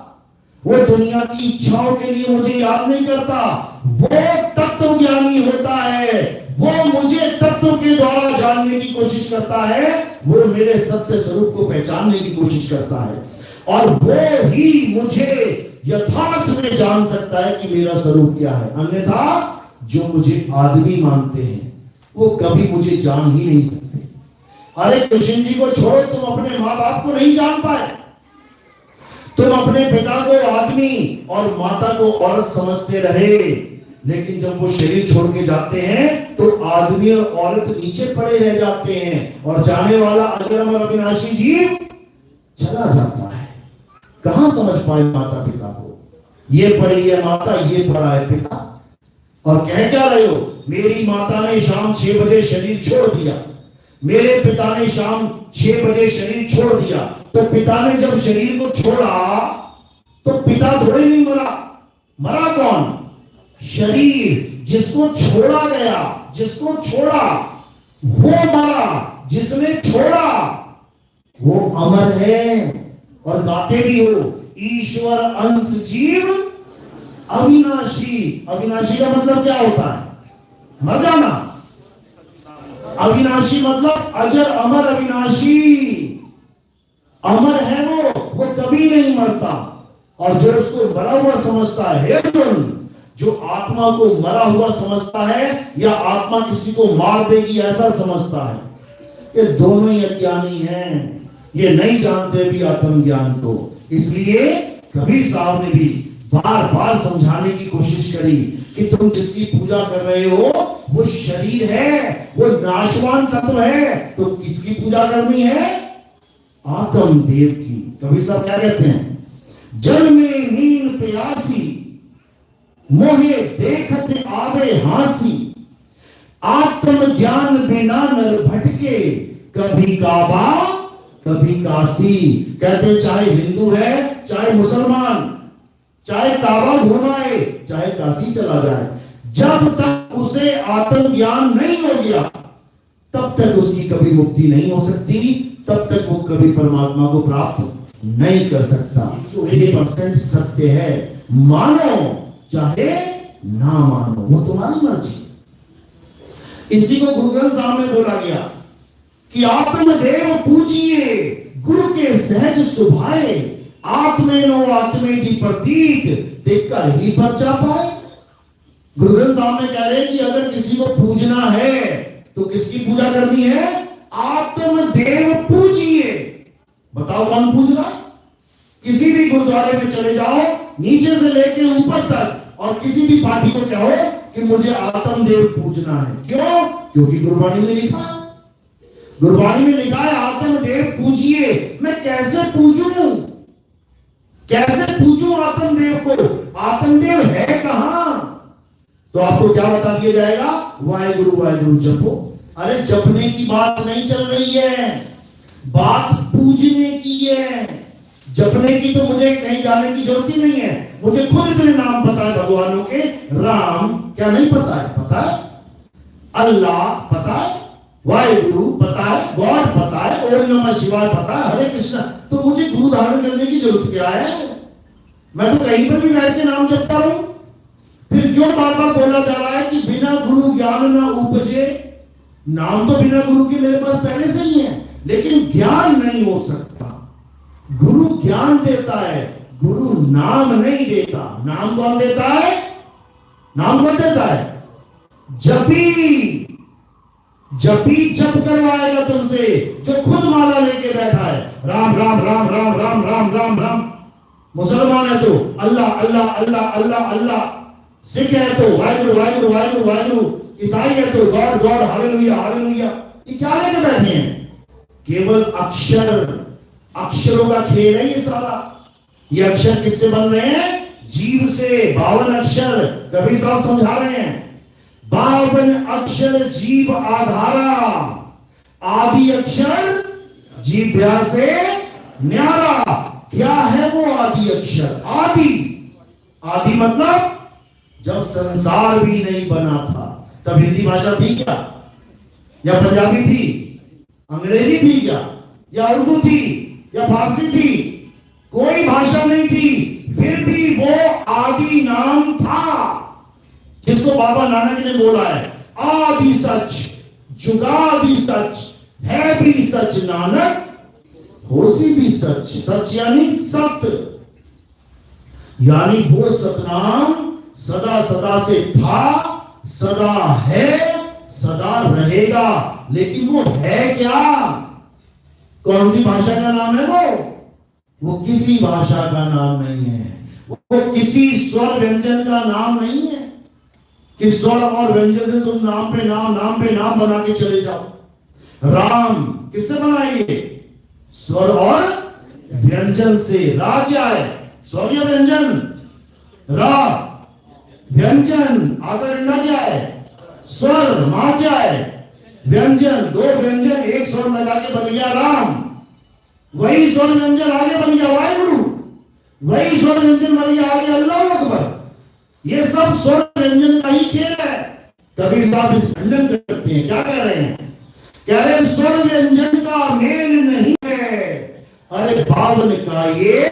वो दुनिया की इच्छाओं के लिए मुझे याद नहीं करता। वो तत्व ज्ञानी होता है, वो मुझे तत्व के द्वारा जानने की कोशिश करता है, वो मेरे सत्य स्वरूप को पहचानने की कोशिश करता है, और वो ही मुझे यथार्थ में जान सकता है कि मेरा स्वरूप क्या है। अन्यथा जो मुझे आदमी मानते हैं वो कभी मुझे जान ही नहीं सकते। अरे कृष्ण जी को छोड़ो, तुम अपने माँ बाप को नहीं जान पाए, तुम अपने पिता को आदमी और माता को औरत समझते रहे, लेकिन जब वो शरीर छोड़ के जाते हैं तो आदमी और औरत नीचे पड़े रह जाते हैं और जाने वाला अजर और अविनाशी जीव चला जाता है। कहां समझ पाए माता पिता को? ये पढ़ी है माता, ये पढ़ा है पिता, और कह क्या रहे हो? मेरी माता ने शाम 6 बजे शरीर छोड़ दिया, मेरे पिता ने शाम 6 बजे शरीर छोड़ दिया। तो पिता ने जब शरीर को छोड़ा तो पिता थोड़े नहीं मरा, मरा कौन? शरीर जिसको छोड़ा गया, जिसको छोड़ा वो मरा, जिसने छोड़ा वो अमर है। और गाते भी हो, ईश्वर अंश जीव अविनाशी। अविनाशी का मतलब क्या होता है? मर जाना। अविनाशी मतलब अजर अमर अविनाशी। अमर है वो कभी नहीं मरता। और जो उसको मरा हुआ समझता है, अर्जुन, जो आत्मा को मरा हुआ समझता है या आत्मा किसी को मार देगी ऐसा समझता है, ये दोनों ही अज्ञानी हैं। ये नहीं जानते भी आत्मज्ञान को। इसलिए कबीर साहब ने भी बार बार समझाने की कोशिश करी कि तुम जिसकी पूजा कर रहे हो वो शरीर है, वो नाशवान तत्व है, तो किसकी पूजा करनी है? आत्मदेव की। कबीर साहब क्या कहते हैं? जल में नींद प्यासी, मोहे देखते आवे हासी, आत्मज्ञान बिना नर भटके, कभी काबा कभी काशी। कहते चाहे हिंदू है, चाहे मुसलमान, चाहे काबा घुमाए, चाहे काशी चला जाए, जब तक उसे आत्मज्ञान नहीं हो गया तब तक उसकी कभी मुक्ति नहीं हो सकती, तब तक वो कभी परमात्मा को प्राप्त नहीं कर सकता। तो 1% सत्य है, मानो चाहे ना मानो, वो तुम्हारी मर्जी। इसी को गुरु ग्रंथ साहब में बोला गया कि आत्मदेव पूजिए, गुरु के सहज सुभाए, आत्मेनो आत्मेदि प्रतीक देखकर ही पर्चा पाए। गुरु ग्रंथ साहब में कह रहे हैं कि अगर किसी को पूजना है तो किसकी पूजा करनी है? आत्मदेव पूजिए। बताओ कौन पूज रहा है? किसी भी गुरुद्वारे में चले जाओ, नीचे से लेके ऊपर तक, और किसी भी पार्टी को कहो कि मुझे आत्मदेव पूजना है। क्यों? क्योंकि गुरबाणी में लिखा है। गुरबाणी में लिखा है आत्मदेव पूजिए। मैं कैसे पूजूं? कैसे पूजूं आत्मदेव को? आत्मदेव है कहां? तो आपको क्या बता दिया जाएगा? वाहेगुरु वाहेगुरु जपो। अरे जपने की बात नहीं चल रही है, बात पूजने की है। जपने की तो मुझे कहीं जाने की जरूरत ही नहीं है, मुझे खुद इतने नाम पता है भगवानों के। राम क्या नहीं पता है? पता है। अल्लाह पता है, वाहेगुरु पता है, गॉड पता है, ओम नमः शिवाय पता है, हरे कृष्ण। तो मुझे गुरु धारण करने की जरूरत क्या है? मैं तो कहीं पर भी बैठ के नाम जपता हूं। फिर क्यों बार बार बोला जा रहा है कि बिना गुरु ज्ञान न उपजे? नाम तो बिना गुरु के मेरे पास पहले से ही है, लेकिन ज्ञान नहीं हो सकता। गुरु ज्ञान देता है, गुरु नाम नहीं देता। नाम कौन देता है? नाम कौन देता है? जपी। जपी जप करवाएगा तुमसे, जो खुद माला लेके बैठा है। राम राम राम राम राम राम राम राम। मुसलमान है तो अल्लाह अल्लाह अल्लाह अल्लाह अल्लाह। सिख है तो वाहिगुरु वाहिगुरु वाहिगुरु वाहिगुरु। ईसाई है तो गॉड गॉड हालेलुया हालेलुया। ये क्या लेके बैठे हैं? केवल अक्षर, अक्षरों का खेल है ये सारा। ये अक्षर किससे बन रहे हैं? जीव से। 52 अक्षर कबीर साहब समझा रहे हैं। 52 अक्षर जीव आधारा, आदि अक्षर जीव व्या से न्यारा। क्या है वो आदि अक्षर? आदि। आदि मतलब जब संसार भी नहीं बना था तब हिंदी भाषा थी क्या? या पंजाबी थी? अंग्रेजी थी क्या? या उर्दू थी? या फारसी थी? कोई भाषा नहीं थी, फिर भी वो आदि नाम था, जिसको बाबा नानक ने बोला है आदि सच जुगादि सच, है भी सच नानक होसी भी सच। सच यानी सत्य, यानी वो सतनाम सदा सदा से था, सदा है, सदा रहेगा। लेकिन वो है क्या? कौन सी भाषा का नाम है वो किसी भाषा का नाम नहीं है। वो किसी स्वर व्यंजन का नाम नहीं है कि स्वर और व्यंजन से तुम नाम पे नाम बना के चले जाओ। राम किससे बनाएंगे? स्वर और व्यंजन से। रा क्या है? स्वर या व्यंजन? रा व्यंजन। आकर क्या है? स्वर। मां क्या है? व्यंजन। दो व्यंजन एक स्वर लगा के बन गया राम। वही स्वर व्यंजन आगे बन गया वाहेगुरु। वही स्वर व्यंजन बन गया आगे अल्लाह अकबर। ये सब स्वर व्यंजन का ही खेल है। कबीर साहब इस खंडन करते हैं, क्या कह रहे हैं? कह रहे स्वर व्यंजन का मेल नहीं है, अरे बावन का ये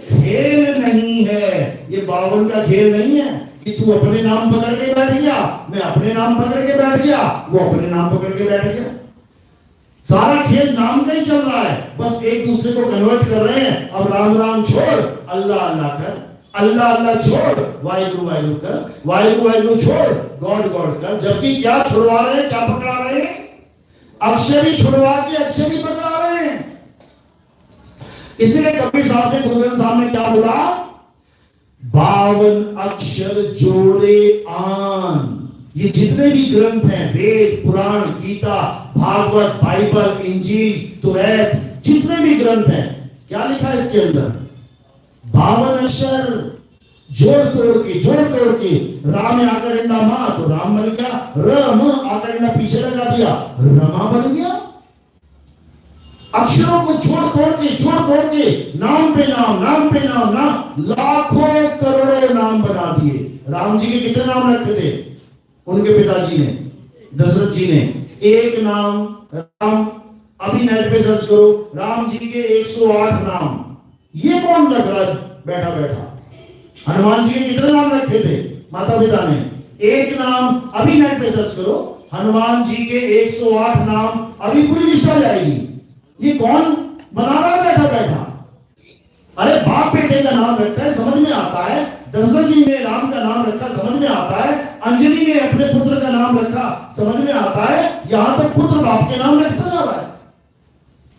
खेल नहीं है। ये बावन का खेल नहीं है कि तू अपने नाम पकड़ के बैठ गया, मैं अपने नाम पकड़ के बैठ गया, वो अपने नाम पकड़ के बैठ गया। सारा खेल नाम का ही चल रहा है, बस एक दूसरे को कन्वर्ट कर रहे हैं। अब राम राम छोड़, अल्लाह अल्लाह कर, अल्लाह अल्लाह छोड़, वाहिगुरु वाहिगुरु कर, वाहिगुरु वाहिगुरु छोड़, गॉड गॉड कर। जबकि क्या छुड़वा रहे हैं, क्या पकड़ा रहे हैं? अक्षर ही छुड़वा के अक्षर ही पकड़ा रहे हैं। इसलिए कबीर साहब ने, गुरु ग्रंथ साहब ने क्या बोला? 52 अक्षर जोड़े आन। ये जितने भी ग्रंथ हैं, वेद, पुराण, गीता, भागवत, बाइबल, इंजील, तुरैत, जितने भी ग्रंथ हैं, क्या लिखा है इसके अंदर? 52 अक्षर जोड़ तोड़ के राम में आकर इंडा मां तो राम बन गया, रम आकर इंडा पीछे लगा दिया, रमा बन गया। अक्षरों को जोड़ तोड़ के नाम पे नाम, लाखों करोड़ों नाम बना दिए। राम जी के कितने नाम रखे थे उनके पिताजी ने, दशरथ जी ने? एक नाम राम। अभी नेट पे सर्च करो, राम जी के 108 नाम। ये कौन रख रहा बैठा बैठा? हनुमान जी के कितने नाम रखे थे माता पिता ने? एक नाम। अभी नेट पे सर्च करो, हनुमान जी के 108 नाम, अभी पूरी लिस्ट आ जाएगी। ये कौन बना रहा है बैठा बैठा? अरे बाप बेटे का नाम रखता है, समझ में आता है। दशरथ जी ने राम का नाम रखा, समझ में आता है। अंजलि ने अपने पुत्र का नाम रखा, समझ में आता है। यहां तक पुत्र बाप के नाम रखता जा रहा है,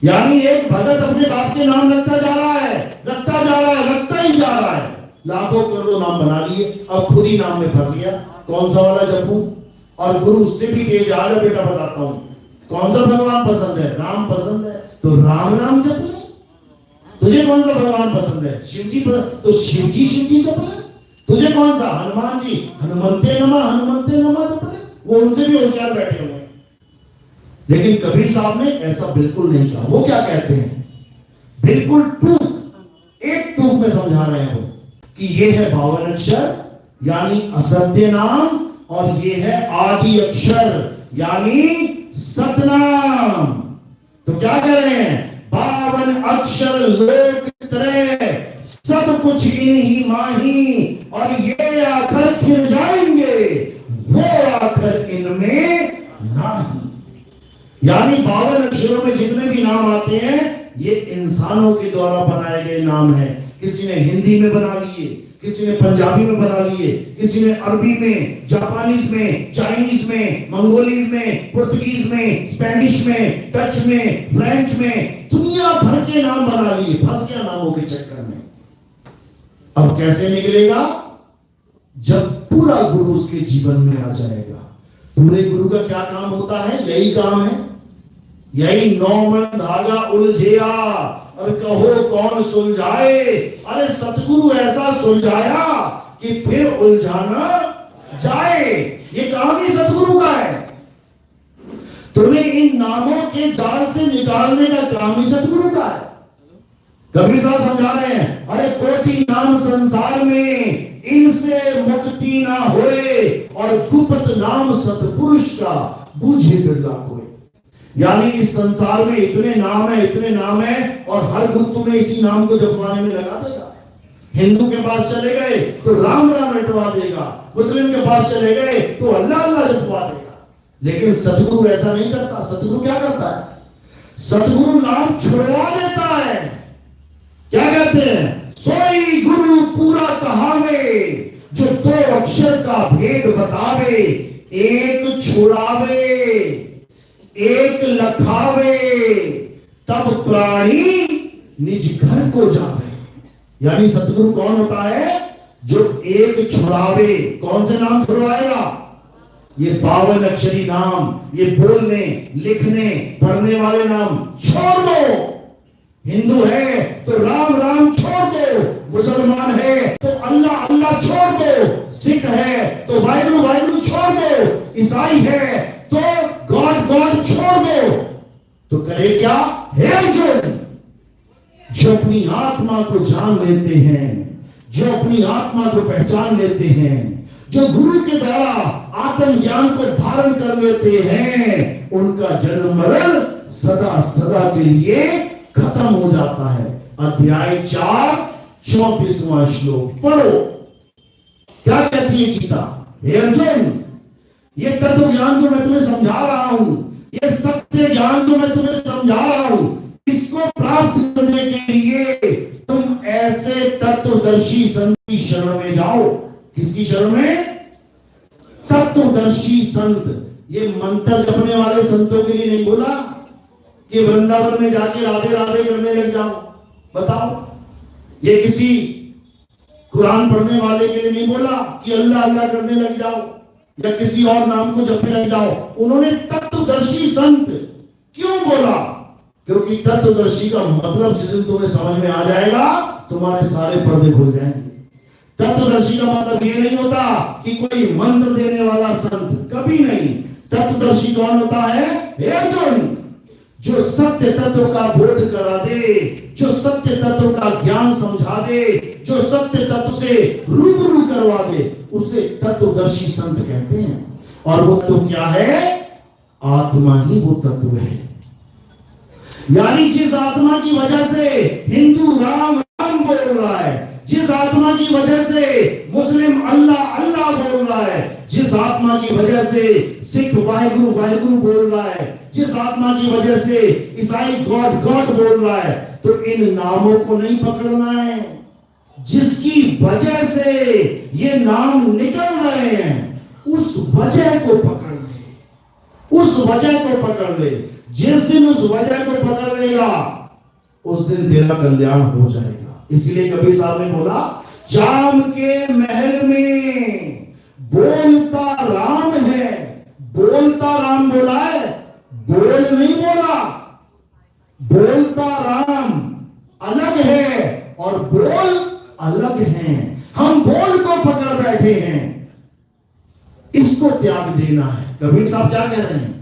यानी एक भगत अपने बाप के नाम रखता जा रहा है, रखता ही जा रहा है। लाखों करोड़ों नाम बना लिए, अब खुद ही नाम में फंस गया। कौन सा वाला जपू? और गुरु उससे भी तेज आ जा बेटा, बताता हूं कौन सा भगवान पसंद है। राम पसंद है तो राम राम जप ले। तुझे कौन सा भगवान पसंद है? शिव जी तो शिव जी जप ले। तुझे कौन सा? हनुमान जी, हनुमंते नमा जप ले। वो उनसे भी होशियार बैठे हुए हैं। लेकिन कबीर साहब ने ऐसा बिल्कुल नहीं कहा। वो क्या कहते हैं? बिल्कुल एक टूक में समझा रहे हैं वो कि ये है 52 अक्षर यानी असत्य नाम, और ये है आदि अक्षर यानी सतनाम। तो क्या कह रहे हैं? 52 अक्षर लोक त्रय, सब कुछ इन्हीं माही, और ये आखर खिल जाएंगे, वो आखर इनमें नहीं। यानी 52 अक्षरों में जितने भी नाम आते हैं, ये इंसानों के द्वारा बनाए गए नाम हैं। किसी ने हिंदी में बना लिए, किसी ने पंजाबी में बना लिए, किसी ने अरबी में, जापानीज में, चाइनीज में, मंगोलीज में, पुर्तगीज में, स्पेनिश में, डच में, फ्रेंच में, दुनिया भर के नाम बना लिए। फंस गया नामों के चक्कर में। अब कैसे निकलेगा? जब पूरा गुरु उसके जीवन में आ जाएगा। पूरे गुरु का क्या काम होता है? यही काम है, यही 9 मन धागा उलझेया और कहो कौन सुलझाए। अरे सतगुरु ऐसा सुलझाया कि फिर उलझाना जाए। ये काम ही सतगुरु का है। तुम्हें इन नामों के जाल से निकालने का काम ही सतगुरु का है। कबीर साहब समझा रहे हैं, अरे कोटि नाम संसार में, इनसे मुक्ति ना होए, और गुप्त नाम सतपुरुष का बूझे बिरला कोई। यानी इस संसार में इतने नाम है, और हर गुरु तुम्हें इसी नाम को जपवाने में लगा देगा। हिंदू के पास चले गए तो राम राम रटवा देगा, मुस्लिम के पास चले गए तो अल्लाह अल्लाह जपवा देगा। लेकिन सतगुरु ऐसा नहीं करता। सतगुरु क्या करता है? सतगुरु नाम छुड़वा देता है। क्या कहते हैं? सोई गुरु पूरा कहावे, जो 2 अक्षर का भेद बतावे, एक छुड़ावे एक लखावे, तब प्राणी निज घर को जावे। यानी सतगुरु कौन होता है? जो एक छुड़ावे। कौन से नाम छुड़वाएगा? ये 52 अक्षरी नाम, ये बोलने लिखने पढ़ने वाले नाम छोड़ दो। हिंदू है तो राम राम छोड़ दो, मुसलमान है तो अल्लाह अल्लाह छोड़ दो, सिख है तो वाहिगुरु वाहिगुरु छोड़ दो, ईसाई है तो गॉड गॉड छोड़ दो। तो करे क्या? हे अर्जुन, जो अपनी आत्मा को जान लेते हैं, जो अपनी आत्मा को पहचान लेते हैं, जो गुरु के द्वारा आत्म ज्ञान को धारण कर लेते हैं, उनका जन्म मरण सदा सदा के लिए खत्म हो जाता है। अध्याय 4 24वां श्लोक पढ़ो, क्या कहती है गीता? हे अर्जुन, ये तत्व ज्ञान जो मैं तुम्हें समझा रहा हूं, ये सत्य ज्ञान जो मैं तुम्हें समझा रहा हूं, इसको प्राप्त करने के लिए तुम ऐसे तत्वदर्शी संत की शरण में जाओ। किसकी शरण में? तत्वदर्शी संत। ये मंत्र जपने वाले संतों के लिए नहीं बोला कि वृंदावन में जाके राधे राधे करने लग जाओ। बताओ, ये किसी कुरान पढ़ने वाले के लिए नहीं बोला कि अल्लाह अल्लाह करने लग जाओ या किसी और नाम को जपने लग जाओ। उन्होंने तत्वदर्शी संत क्यों बोला? क्योंकि तत्वदर्शी का मतलब जिस दिन तुम्हें समझ में आ जाएगा, तुम्हारे सारे पर्दे खुल जाएंगे। तत्वदर्शी का मतलब ये नहीं होता कि कोई मंत्र देने वाला संत, कभी नहीं। तत्वदर्शी कौन होता है? हे अर्जुन, जो सत्य तत्व का बोध करा दे, जो सत्य तत्व का ज्ञान समझा दे, जो सत्य तत्व से रूबरू करवा दे, उसे तत्वदर्शी संत कहते हैं। और वो तो क्या है? आत्मा ही वो तत्व है। यानी जिस आत्मा की वजह से हिंदू राम राम बोल रहा है, जिस आत्मा की वजह से मुस्लिम अल्लाह अल्लाह बोल रहा है, जिस आत्मा की वजह से सिख वाहिगुरु वाहिगुरु बोल रहा है, जिस आत्मा की वजह से ईसाई गॉड गॉड बोल रहा है, तो इन नामों को नहीं पकड़ना है। जिसकी वजह से ये नाम निकल रहे हैं, उस वजह को पकड़ ले, उस वजह को पकड़ ले। जिस दिन उस वजह को पकड़ लेगा, उस दिन तेरा कल्याण हो जाएगा। इसलिए कबीर साहब ने बोला, जाम के महल में बोलता राम है। बोलता राम बोला है, बोल नहीं बोला। बोलता राम अलग है और बोल अलग है। हम बोल को पकड़ बैठे हैं, इसको त्याग देना है। कबीर साहब क्या कह रहे हैं?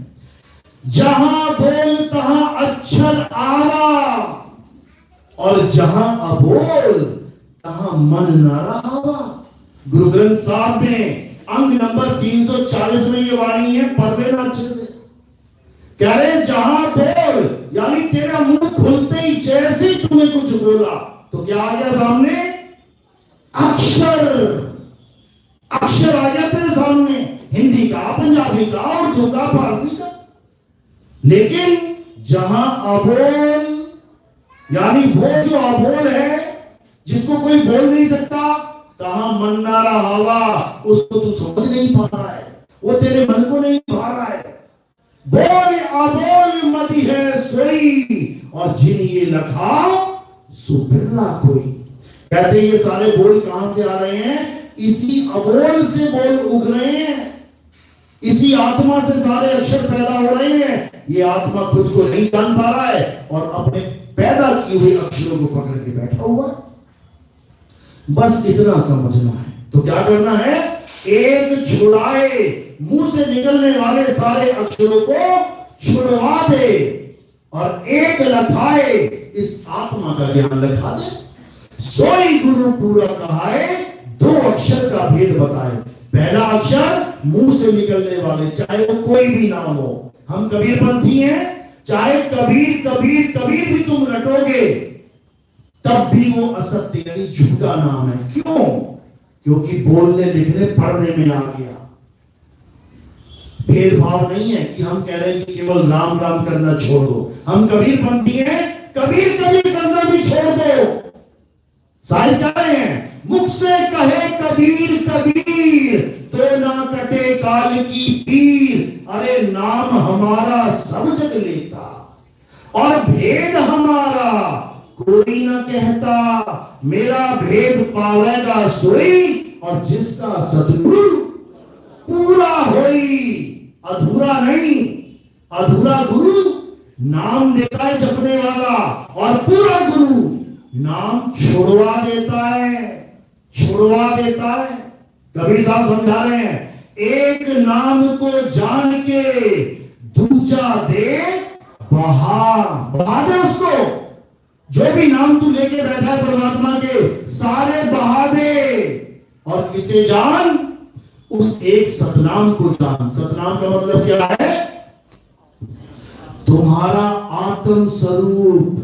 जहां बोल तहां अक्षर आवा, और जहां अबोल तहां मन न रहावा। गुरु ग्रंथ साहब में अंग नंबर 340 में ये वाणी है, पढ़ देना अच्छे से। कह रहे जहां बोल, यानी तेरा मुंह खुलते ही जैसे ही तूने कुछ बोला, तो क्या आ गया सामने? अक्षर। अक्षर आ गया तेरे सामने, हिंदी का, पंजाबी का, उर्दू का, फारसी का। लेकिन जहां अबोल, यानी वो जो अबोल है, जिसको कोई बोल नहीं सकता, तहां मन ना रहावा, उसको तू समझ नहीं पा रहा है, वो तेरे मन को नहीं पा रहा है। बोल अबोल मति है सोई, और जिन ये लखाओ सो बिरला कोई। कहते ये सारे बोल कहां से आ रहे हैं? इसी अबोल से बोल उग रहे हैं, इसी आत्मा से सारे अक्षर पैदा हो रहे हैं। ये आत्मा खुद को नहीं जान पा रहा है और अपने पैदा किए हुए अक्षरों को पकड़ के बैठा हुआ है। बस इतना समझना है। तो क्या करना है? एक छुड़ाए, मुंह से निकलने वाले सारे अक्षरों को छुड़वा दे, और एक लखाए, इस आत्मा का ज्ञान लखा दे। सोई गुरु पूरा कहाए, दो अक्षर का भेद बताए। पहला अक्षर मुंह से निकलने वाले, चाहे वो कोई भी नाम हो। हम कबीरपंथी हैं, चाहे कबीर कबीर कबीर भी तुम रटोगे, तब भी वो असत्य यानी झूठा नाम है। क्यों? क्योंकि बोलने लिखने पढ़ने में आ गया। भेदभाव नहीं है कि हम कह रहे हैं कि केवल राम राम करना छोड़ दो। हम कबीरपंथी हैं, कबीर कबीर करना भी छोड़ दो। साहिब कह रहे हैं, मुख से कहे कबीर कबीर, तो ना कटे काल की पीर। अरे नाम हमारा सब जग लेता, और भेद हमारा कोई ना कहता। मेरा भेद पावेगा सोई, और जिसका सतगुरु पूरा होई। अधूरा नहीं, अधूरा गुरु नाम देता है जपने वाला, और पूरा गुरु नाम छुड़वा देता है, छुड़वा देता है। कबीर साहब समझा रहे हैं, एक नाम को जान के दूजा दे बहा, बहा दे उसको। जो भी नाम तू लेके बैठा है परमात्मा के, सारे बहा दे और किसे जान? उस एक सतनाम को जान। सतनाम का मतलब क्या है? तुम्हारा आत्म स्वरूप,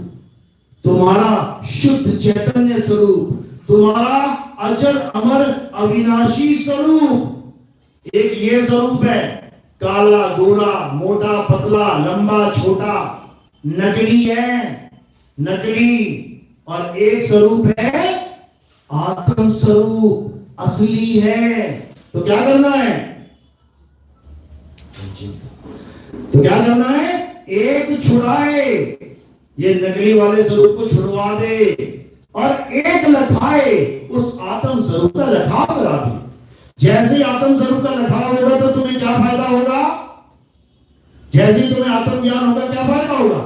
तुम्हारा शुद्ध चैतन्य स्वरूप, तुम्हारा अजर अमर अविनाशी स्वरूप। एक ये स्वरूप है, काला गोरा, मोटा पतला, लंबा छोटा, नकली है, नकली। और एक स्वरूप है आत्म स्वरूप, असली है। तो क्या करना है? तो क्या करना है? एक छुड़ाए, ये नकली वाले स्वरूप को छुड़वा दे और एक लखाए, उस आत्म स्वरूप का लखाव करा दे। जैसे ही आत्म स्वरूप का लखाव होगा तो तुम्हें क्या फायदा होगा? जैसे ही तुम्हें आत्म ज्ञान होगा, क्या फायदा होगा?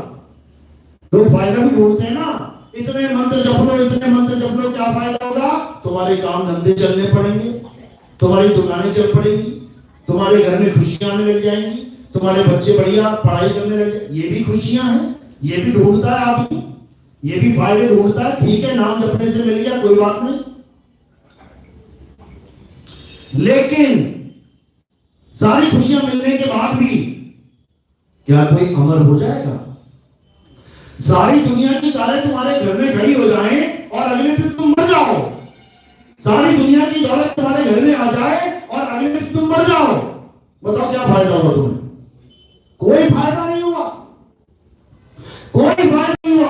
लोग फायदा भी ढूंढते हैं ना, इतने मंत्र जप लो, इतने मंत्र जप लो, क्या फायदा होगा? तुम्हारे काम धंधे चलने पड़ेंगे, तुम्हारी दुकानें चल पड़ेंगी, तुम्हारे घर में खुशियां आने लग जाएंगी, तुम्हारे बच्चे बढ़िया पढ़ाई करने लग जाए। ये भी खुशियां हैं, ये भी ढूंढता है आदमी, ये भी फायदे ढूंढता है। ठीक है, नाम जपने से मिल गया, कोई बात नहीं, लेकिन सारी खुशियां मिलने के बाद भी क्या कोई अमर हो जाएगा? सारी दुनिया की कारें तुम्हारे घर में खड़ी हो जाएं और अगले दिन तुम मर जाओ। सारी दुनिया की दौलत तुम्हारे घर में आ जाए और अगले दिन तुम मर जाओ। बताओ क्या फायदा होगा तुम्हें? कोई फायदा नहीं हुआ, कोई फायदा नहीं हुआ।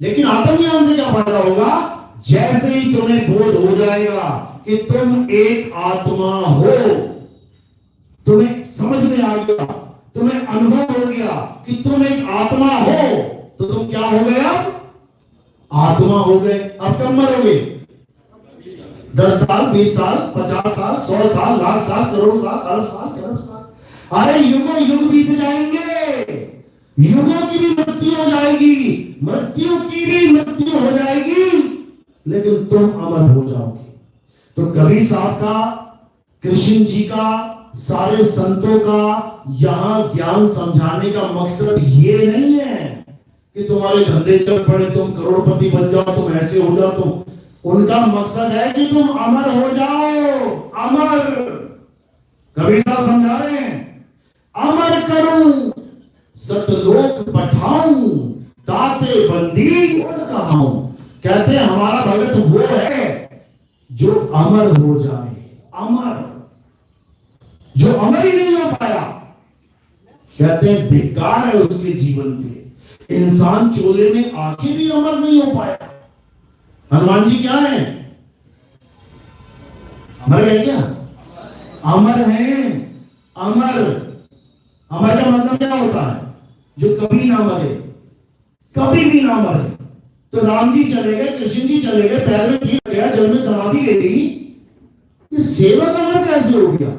लेकिन आत्मज्ञान से क्या फायदा होगा? जैसे ही तुम्हें बोध हो जाएगा कि तुम एक आत्मा हो, तुम्हें समझ में आ गया, तुम्हें अनुभव हो गया कि तुम एक आत्मा हो, तो तुम क्या हो गए? अब आत्मा हो गए। अब कब मरोगे? 10 साल, 20 साल, 50 साल, 100 साल, लाख साल, करोड़ साल, अरब साल, खरब साल, अरे युगों युग बीत जाएंगे। युगों की भी मृत्यु हो जाएगी, मृत्यु की भी मृत्यु हो जाएगी, लेकिन तुम अमर हो जाओगे। तो कबीर साहब का, कृष्ण जी का, सारे संतों का यहां ज्ञान समझाने का मकसद ये नहीं है कि तुम्हारे धंधे चल पड़े, तुम करोड़पति बन जाओ, तुम ऐसे हो जाओ, तुम। उनका मकसद है कि तुम अमर हो जाओ। अमर, कबीर साहब समझा रहे हैं, अमर करूं सतलोक पठाऊं, ताते बंदी और कहाऊं। कहते हैं हमारा भगत वो है जो अमर हो जाए। अमर, जो अमर ही नहीं हो पाया, कहते हैं धिक्कार है उसके जीवन पे। इंसान चोले में आके भी अमर नहीं हो पाया। हनुमान जी क्या है? मर गए क्या? अमर हैं, अमर। अमर का मतलब क्या होता है? जो कभी ना मरे, कभी भी ना मरे। तो राम जी चले गए, कृष्ण जी चले गए, पैर में गिर गया, जल में समाधि ले ली, इस सेवक अमर कैसे हो गया?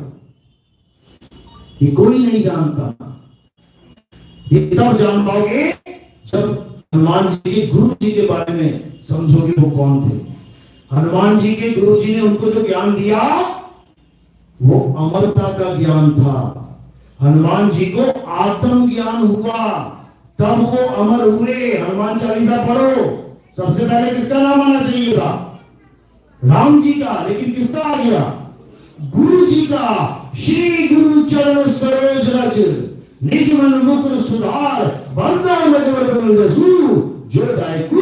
ये कोई नहीं जानता। ये तब जान पाओगे जब हनुमान जी के गुरु जी के बारे में समझोगे वो कौन थे। हनुमान जी के गुरु जी ने उनको जो ज्ञान दिया वो अमरता का ज्ञान था। हनुमान जी को आत्म ज्ञान हुआ, तब वो अमर हुए। हनुमान चालीसा पढ़ो, सबसे पहले किसका नाम आना चाहिए था? राम जी का, लेकिन किसका आ गया? गुरु जी का। श्री गुरु चरण सरोज रज, निज मन मुकुर सुधार, बंदा लगवर जसू, जो दायकू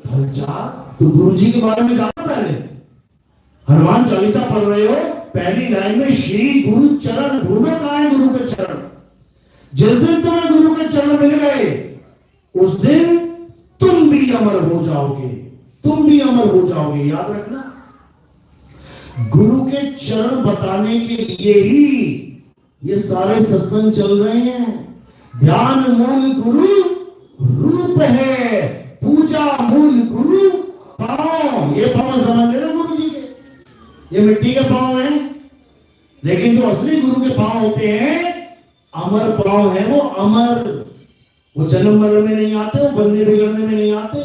फलचार। तो गुरु जी के बारे में जानो पहले। हनुमान चालीसा पढ़ रहे हो, पहली लाइन में श्री गुरु चरण ढूंढो, कहां है गुरु के चरण? जिस दिन तुम्हें गुरु के चरण मिल गए, उस दिन तुम भी अमर हो जाओगे, तुम भी अमर हो जाओगे। याद रखना, गुरु के चरण बताने के लिए ही ये सारे सत्संग चल रहे हैं। ध्यान मूल गुरु रूप है, पूजा मूल गुरु पांव। ये पांव समझ लेना गुरु जी के, ये मिट्टी के पांव हैं, लेकिन जो असली गुरु के पांव होते हैं, अमर पांव है वो अमर। वो जन्म मरण में नहीं आते, वो बनने बिगड़ने में नहीं आते।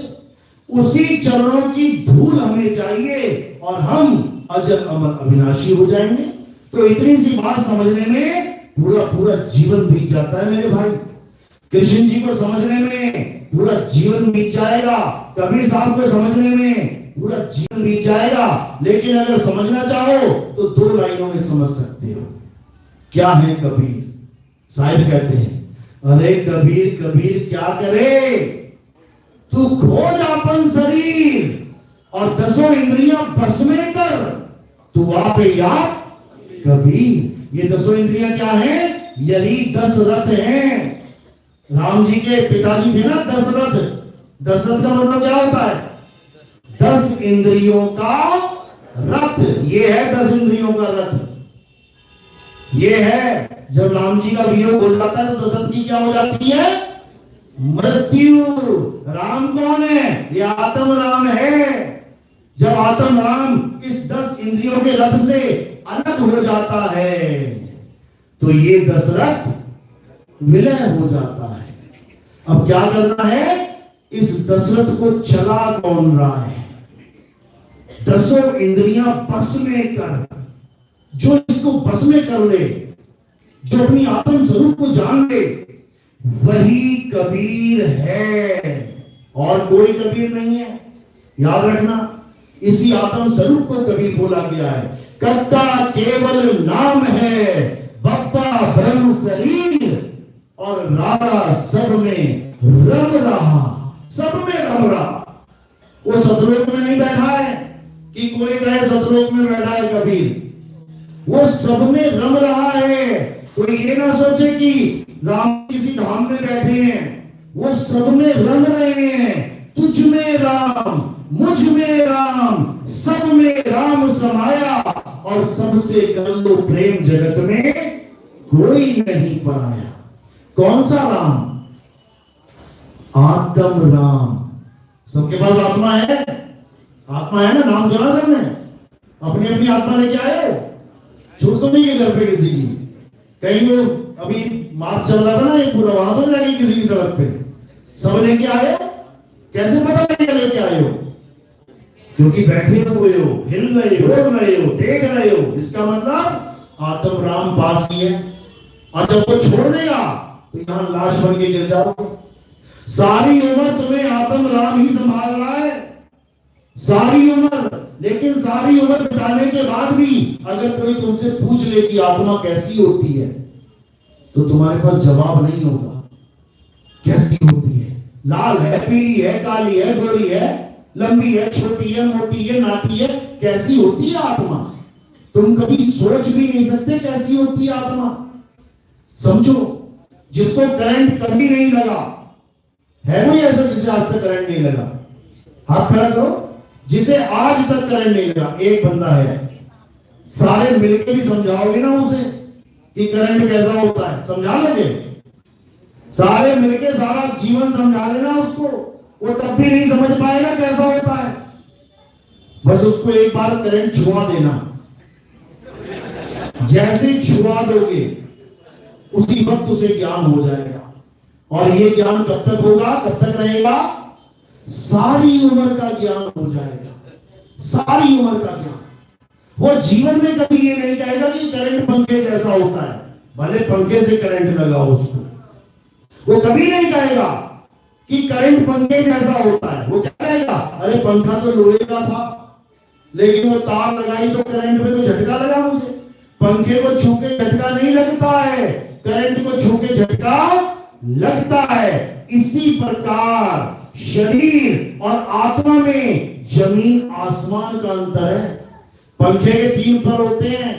उसी चरणों की धूल हमें चाहिए और हम अजर अमर अविनाशी हो जाएंगे। तो इतनी सी बात समझने में पूरा पूरा जीवन बीत जाता है मेरे भाई। कृष्ण जी को समझने में पूरा जीवन बीत जाएगा, कबीर साहब को समझने में पूरा जीवन बीत जाएगा, लेकिन अगर समझना चाहो तो 2 लाइनों में समझ सकते हो। क्या है कबीर? साहिब कहते हैं, अरे कबीर कबीर क्या करे, तू खोज अपन शरीर और 10 इंद्रियां बस में कर, तू आप याद कबीर। ये 10 इंद्रियां क्या हैं? यही 10 रथ हैं। राम जी के पिताजी थे ना दशरथ। दशरथ का मतलब क्या होता है? 10 इंद्रियों का रथ। ये है 10 इंद्रियों का रथ। ये है जब राम जी का वियोग हो जाता है तो दशरथ की क्या हो जाती है? मृत्यु। राम कौन है? ये आत्म राम है। जब आत्म राम इस 10 इंद्रियों के रथ से अलग हो जाता है तो ये दशरथ विलय हो जाता है। अब क्या करना है? इस दशरथ को चला कौन रहा है? 10 इंद्रियां बस में कर। जो इसको बस में कर ले, जो अपनी आत्म स्वरूप को जान ले, वही कबीर है और कोई कबीर नहीं है। याद रखना, इसी आत्म स्वरूप को कबीर बोला गया है। कक्का केवल नाम है, बप्पा ब्रह्म शरीर और राधा सब में रम रहा। सब में रम रहा। वो सतलोक में नहीं बैठा है कि कोई कहे सतलोक में बैठा है कबीर। वो सब में रम रहा है। कोई ये ना सोचे कि राम किसी धाम में बैठे हैं। वो सब में रम रहे हैं। तुझ में राम, मुझ में राम, सब में राम समाया और सबसे कर लो प्रेम, जगत में कोई नहीं पराया। कौन सा राम? आत्म राम। सबके पास आत्मा है? आत्मा है ना? नाम सुना सबने? अपनी अपनी आत्मा लेके आए हो? छूट तो नहीं है घर पे किसी की? कहीं वो अभी मार्च चल रहा था ना, ये पूरा, वहां तो नहीं किसी की सड़क पे सब लेके आए हो? कैसे पता लगेगा लेके आए हो? क्योंकि बैठे हुए हो, हिल रहे हो, देख रहे हो। इसका मतलब आत्म राम पास ही है। और जब वो छोड़ देगा तो यहां लाश बन के गिर जाओगे। सारी उम्र तुम्हें आत्म राम ही संभाल रहा है, सारी उम्र। लेकिन सारी उम्र बिताने के बाद भी अगर कोई तुमसे पूछ ले कि आत्मा कैसी होती है तो तुम्हारे पास जवाब नहीं होगा। कैसी होती है? लाल है, पीली है, काली है, गोरी है, लंबी है, छोटी है, मोटी है, नाटी है। कैसी होती है आत्मा? तुम कभी सोच भी नहीं सकते कैसी होती है आत्मा। समझो, जिसको करंट कभी नहीं लगा है, कोई ऐसा जिसे आज तक करंट नहीं लगा? हाथ खड़ा करो। जिसे आज तक करंट नहीं लगा, एक बंदा है। सारे मिलके भी समझाओगे ना उसे कि करंट कैसा होता है? समझा लोगे? सारे मिलके सारा जीवन समझा देना उसको, वो तब भी नहीं समझ पाएगा कैसा होता है। बस उसको एक बार करंट छुआ देना। जैसे छुआ दोगे उसी वक्त उसे ज्ञान हो जाएगा। और ये ज्ञान कब तक होगा, कब तक रहेगा? सारी उम्र का ज्ञान हो जाएगा। सारी उम्र का ज्ञान। वो जीवन में कभी ये नहीं कहेगा कि करंट पंखे जैसा होता है, भले पंखे से करंट लगाओ उसको। वो कभी नहीं कहेगा कि करंट पंखे जैसा होता है। वो क्या कहेगा? अरे पंखा तो लोहे का था, लेकिन वो तार लगाई तो करंट में तो झटका लगा मुझे। पंखे को छू के झटका नहीं लगता है, करंट को छू के झटका लगता है। इसी प्रकार शरीर और आत्मा में जमीन आसमान का अंतर है। पंखे के 3 पर होते हैं,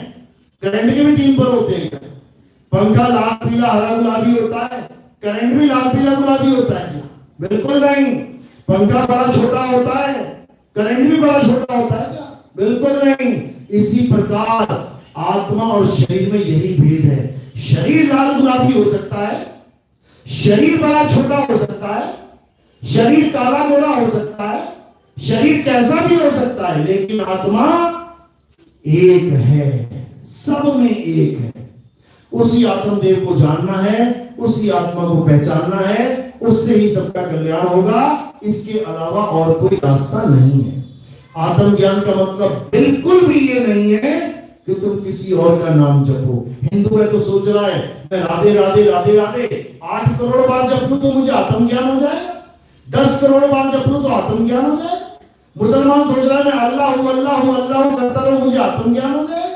करंट के भी 3 पर होते हैं। पंखा लाल पीला हरा गुलाबी होता है, करंट भी लाल पीला गुलाबी होता है क्या? बिल्कुल नहीं। पंखा बड़ा छोटा होता है, करंट भी बड़ा छोटा होता है क्या? बिल्कुल नहीं। इसी प्रकार आत्मा और शरीर में यही भेद है। शरीर लाल गुलाबी हो सकता है, शरीर बड़ा छोटा हो सकता है, शरीर काला गोरा हो सकता है, शरीर कैसा भी हो सकता है, लेकिन आत्मा एक है, सब में एक है। उसी आत्मदेव को जानना है, उसी आत्मा को पहचानना है, उससे ही सबका कल्याण होगा। इसके अलावा और कोई रास्ता नहीं है। आत्मज्ञान का मतलब बिल्कुल भी ये नहीं है कि तुम किसी और का नाम जपो। हिंदू है तो सोच रहा है मैं राधे राधे राधे राधे 8 करोड़ बार जप लूं तो मुझे आत्मज्ञान हो जाएगा, 10 करोड़ बार जप लूं तो आत्मज्ञान हो जाएगा। मुसलमान सोच रहा है मैं अल्लाह हूं अल्लाह हूं अल्लाह हूं करता रहूं मुझे आत्मज्ञान हो जाएगा।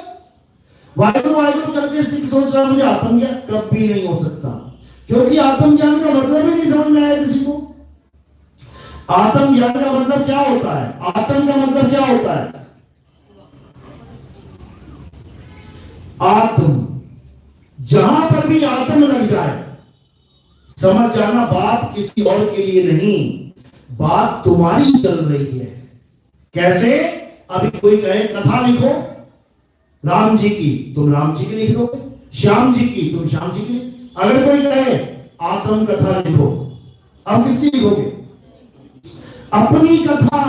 वाहिगुरु वाहिगुरु करके सिख सोच रहा है मुझे आत्मज्ञान, कभी नहीं हो सकता, क्योंकि आत्मज्ञान का मतलब ही नहीं समझ में आया किसी को। आत्मज्ञान का मतलब क्या होता है? आत्म का मतलब क्या होता है? आत्म, जहां पर भी आत्म लग जाए समझ जाना बात किसी और के लिए नहीं, बात तुम्हारी चल रही है। कैसे? अभी कोई कहे कथा लिखो राम जी की, तुम राम जी की लिख दोगे, श्याम जी की तुम श्याम जी की। अगर कोई कहे आत्म कथा लिखो, अब किसकी लिखोगे? अपनी कथा।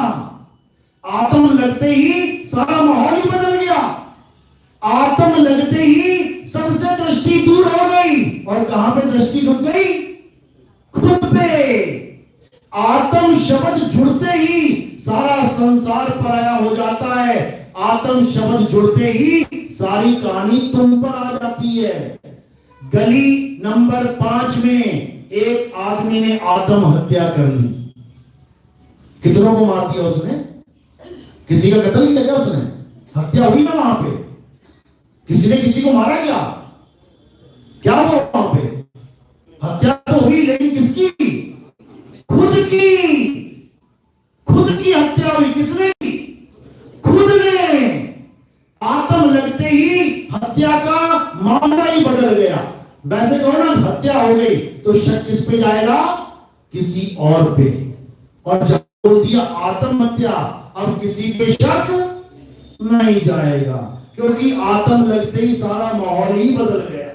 आत्म लगते ही सारा माहौल ही बदल गया, आत्म लगते ही सबसे दृष्टि दूर हो गई, और कहां पे दृष्टि रुक गई? खुद पे। आत्म शब्द जुड़ते ही सारा संसार पराया हो जाता है, आत्म शब्द जुड़ते ही सारी कहानी तुम पर आ जाती है। गली नंबर 5 में एक आदमी ने आत्महत्या कर ली। कितनों को मार दिया उसने? किसी का कत्ल किया क्या उसने? हत्या हुई ना वहां पे? किसी ने किसी को मारा क्या? क्या हुआ वहां पे? हत्या तो हुई, लेकिन किसकी? खुद की। खुद की हत्या हुई। किसने की? खुद ने। आत्म लगते ही हत्या का मामला ही बदल गया। वैसे कहो ना हत्या हो गई तो शक किस पे जाएगा? किसी और पे। और जब बोल दिया आत्महत्या, अब किसी पे शक नहीं जाएगा, क्योंकि आत्म लगते ही सारा माहौल ही बदल गया।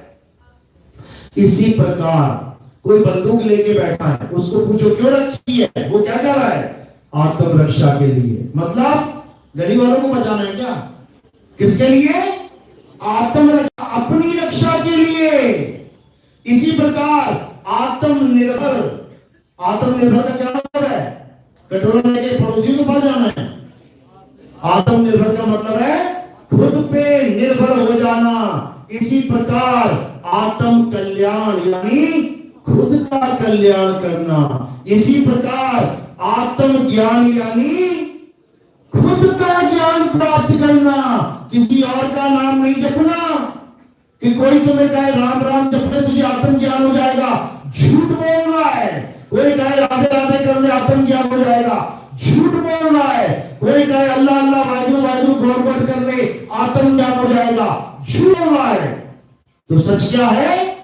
इसी प्रकार कोई बंदूक लेके बैठा है, उसको पूछो क्यों रखी है, वो क्या कर रहा है? आत्म रक्षा के लिए। मतलब गरीब वालों को बचाना है क्या? किसके लिए? आत्म रक्षा, अपनी रक्षा के लिए। इसी प्रकार आत्मनिर्भर, आत्मनिर्भर का क्या मतलब है? कटोरा लेके पड़ोसी को पास जाना है। आत्मनिर्भर का मतलब है खुद पे निर्भर हो जाना। इसी प्रकार आत्म कल्याण यानी खुद का कल्याण करना। इसी प्रकार आत्म ज्ञान यानी खुद का ज्ञान प्राप्त करना, किसी और का नाम नहीं जपना। कि कोई तुम्हें कहे राम राम जपने तुझे आत्म ज्ञान हो जाएगा, झूठ बोल रहा है। कोई कहे राधे राधे कर ले आत्म ज्ञान हो जाएगा, झूठ बोल रहा है। कोई कहे अल्लाह अल्लाह वाहिगुरु वाहिगुरु गौर कर ले आत्म ज्ञान हो जाएगा, झूठ बोल रहा है। तो सच क्या है?